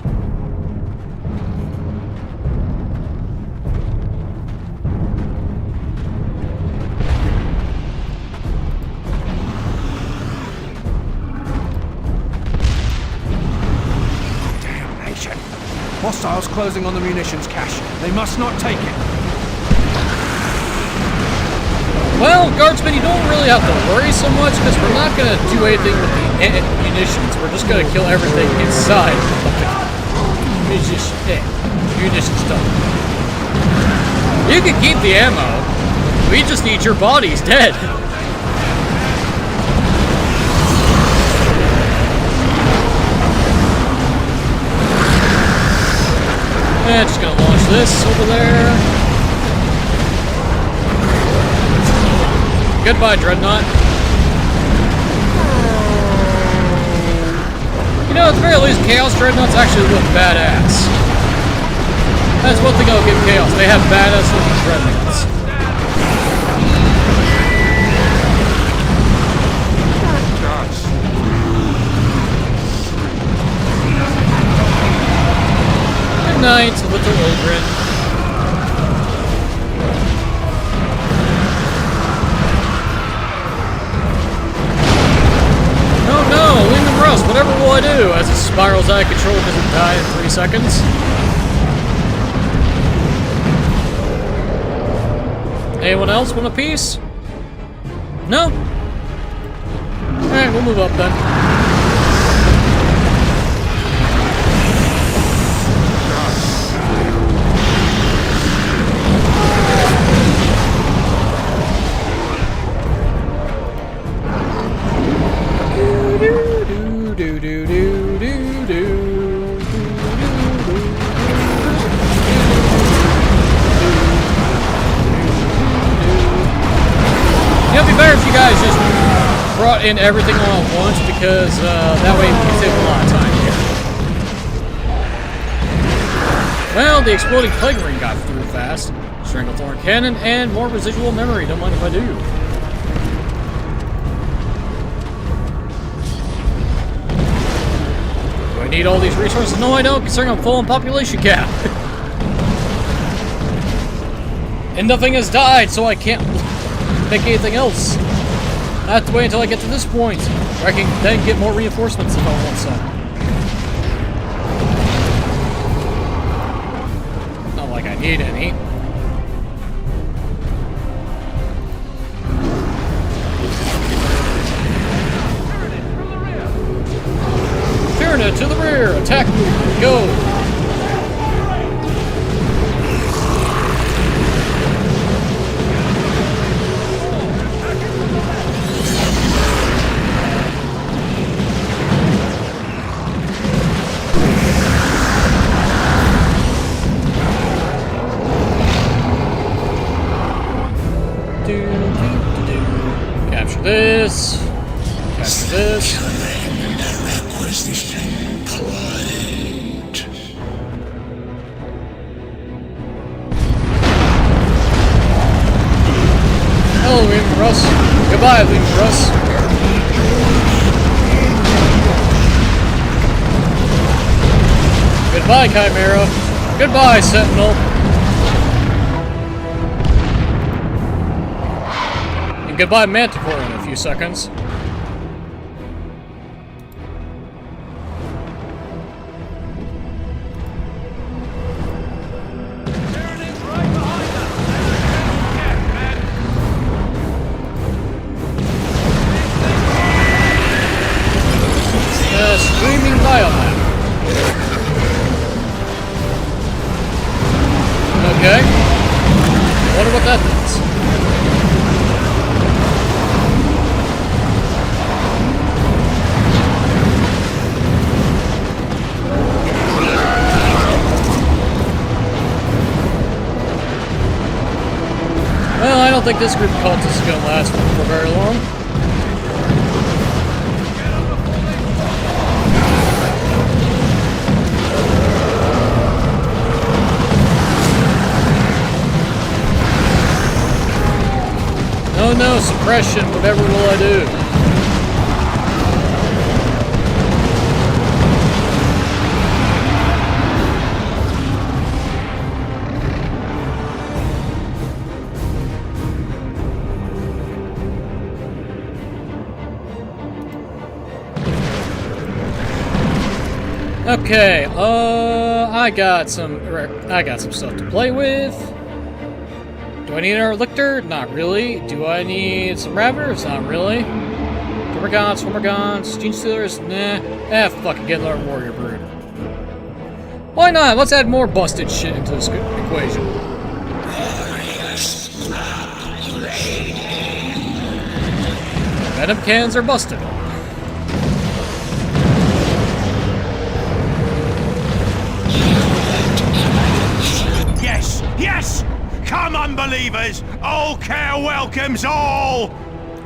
S6: Hostiles closing on the munitions cache. They must not take it.
S1: Well, Guardsman, you don't really have to worry so much, because we're not going to do anything with the munitions. We're just going to kill everything inside of the munitions dump. You can keep the ammo. We just need your bodies dead. And just gonna launch this over there. Goodbye, Dreadnought. You know, at the very least, Chaos Dreadnoughts actually look badass. That's one thing I'll give Chaos. They have badass looking Dreadnoughts. Good night, little Ogren. No, leave him rust. Whatever will I do as it spirals out of control because it died in 3 seconds? Anyone else want a piece? No? Alright, we'll move up then. It'd be better if you guys just brought in everything all at once, because that way we can save a lot of time here. Well, the exploding plague ring got through fast. Stranglethorn cannon and more residual memory. Don't mind if I do. Do I need all these resources? No, I don't, considering I'm full on population cap. And nothing has died, so I can't make anything else. I have to wait until I get to this point, where I can then get more reinforcements if I want some. Not like I need any. Tyranid to the rear! Attack move! Go! Capture this. Capture this. Hello, Leaving Russ. Goodbye, Leaving Russ. Goodbye, Chimera. Goodbye, Sentinel. Goodbye, Manticore, in a few seconds. Screaming biomap. Okay. Wonder what that means. Well, I don't think this group of cultists is going to last for very long. Oh no, suppression, whatever will I do? Okay, I got some stuff to play with. Do Do I need another lictor? Not really. Do I need some Raveners? Not really. Swarmagons, Gene Stealers? Nah. Fuck it, get another Warrior Brood. Why not? Let's add more busted shit into this equation. Venom cannons are busted.
S6: Yes! Yes! Come unbelievers! All care welcomes all!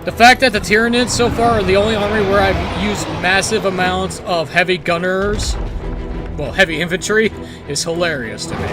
S1: The fact that the Tyranids so far are the only army where I've used massive amounts of heavy gunners, well, heavy infantry, is hilarious to me.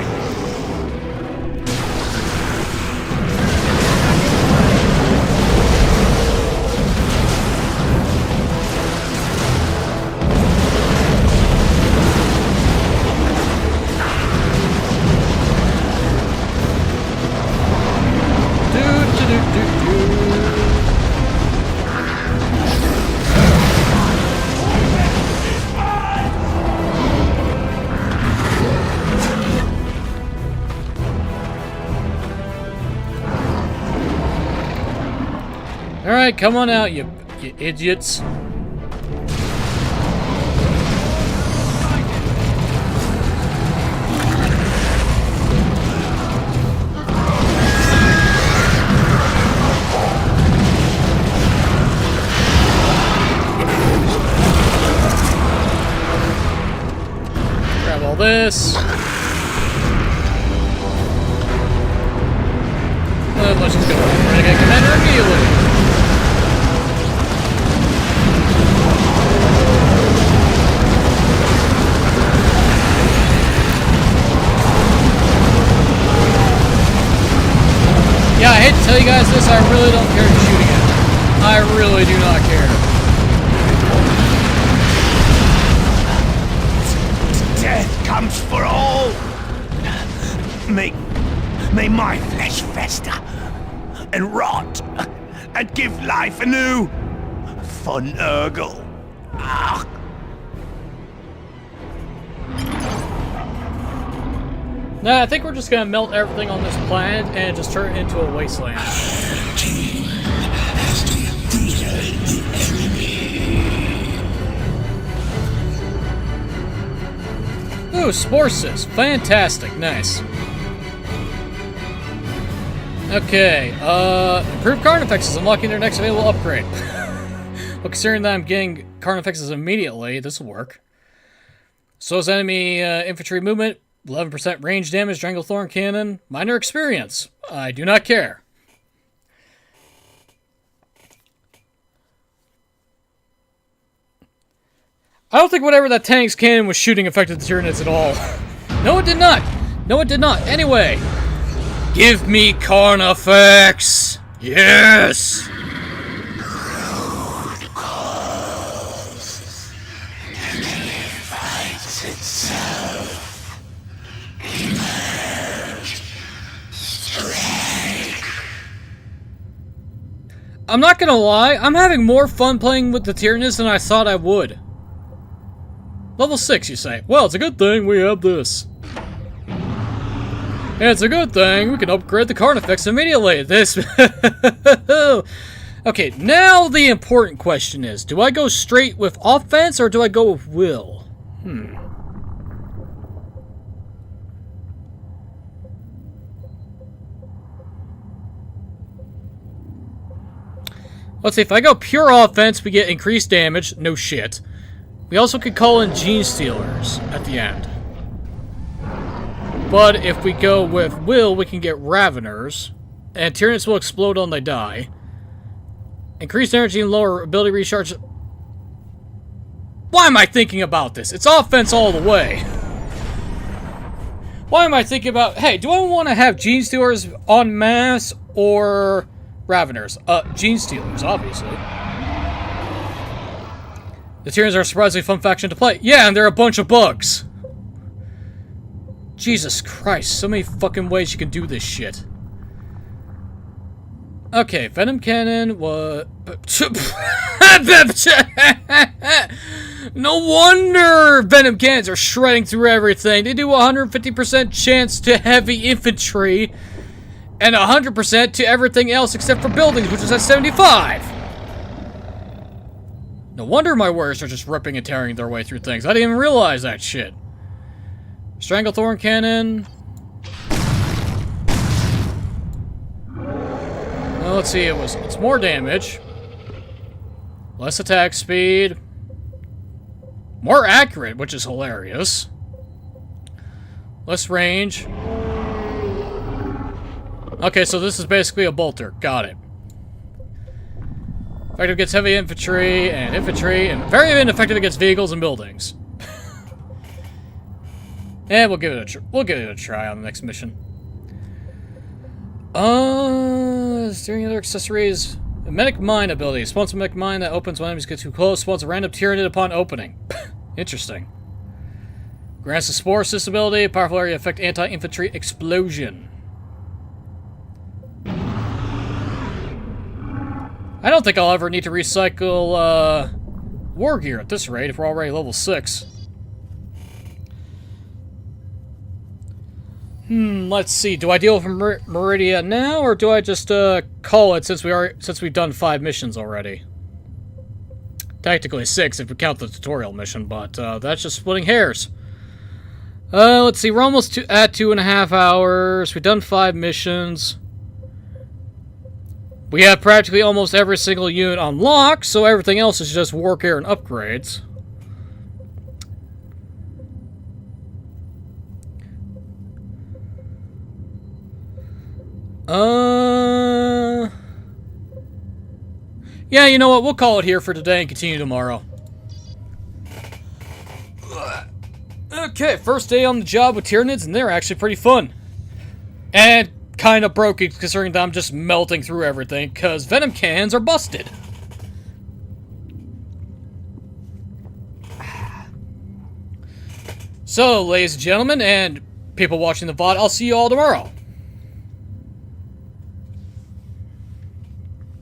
S1: Alright, come on out, you idiots. Grab all this. Let's just go. Renegade Commander immediately. Yeah, I hate to tell you guys this, I really don't care who's shooting at. I really do not care.
S6: Death comes for all! May my flesh fester and rot and give life anew for Nurgle. Ah.
S1: Nah, I think we're just gonna melt everything on this planet and just turn it into a wasteland. Ooh, Spore Cyst. Fantastic. Nice. Okay, improved Carnifexes, unlocking their next available upgrade. Well, considering that I'm getting Carnifexes immediately, this will work. Slows enemy infantry movement, 11% range damage, Stranglethorn Cannon, minor experience. I do not care. I don't think whatever that tank's cannon was shooting affected the Tyranids at all. No, it did not. No, it did not. Anyway. Give me Carnifex! Yes! I'm not gonna lie, I'm having more fun playing with the Tyranids than I thought I would. Level 6, you say? Well, it's a good thing we have this. And it's a good thing we can upgrade the Carnifex immediately. This... Okay, now the important question is, do I go straight with offense or do I go with will? Let's see, if I go pure offense, we get increased damage. No shit. We also could call in Gene Stealers at the end. But if we go with will, we can get Raveners. And Tyranids will explode when they die. Increased energy and lower ability recharge. Why am I thinking about this? It's offense all the way. Why am I thinking about... Hey, do I want to have Gene Stealers en masse or Raveners? Gene Stealers, obviously. The Tyranids are a surprisingly fun faction to play. Yeah, and they're a bunch of bugs. Jesus Christ, so many fucking ways you can do this shit. Okay, Venom Cannon was... No wonder Venom Cannons are shredding through everything. They do 150% chance to heavy infantry And 100% to everything else except for buildings, which is at 75! No wonder my warriors are just ripping and tearing their way through things. I didn't even realize that shit. Stranglethorn Cannon. Well, let's see, it's more damage. Less attack speed. More accurate, which is hilarious. Less range. Okay, so this is basically a bolter. Got it. Effective against heavy infantry, and very ineffective against vehicles and buildings. And we'll give it a try on the next mission. Is there any other accessories? A Medic Mind ability. Spawns a Medic Mind that opens when enemies get too close. Spawns a random Tyranid upon opening. Interesting. Grants a Spore Assist ability. Powerful area effect anti-infantry explosion. I don't think I'll ever need to recycle war gear at this rate if we're already level 6. Let's see. Do I deal with Meridia now, or do I just call it since we've done 5 missions already? Technically 6 if we count the tutorial mission, but that's just splitting hairs. Let's see. We're almost at 2.5 hours. We've done 5 missions. We have practically almost every single unit unlocked, so everything else is just war gear and upgrades. Yeah, you know what? We'll call it here for today and continue tomorrow. Okay, first day on the job with Tyranids, and they're actually pretty fun. And kind of broken, considering that I'm just melting through everything, because venom cannons are busted. So, ladies and gentlemen, and people watching the VOD, I'll see you all tomorrow.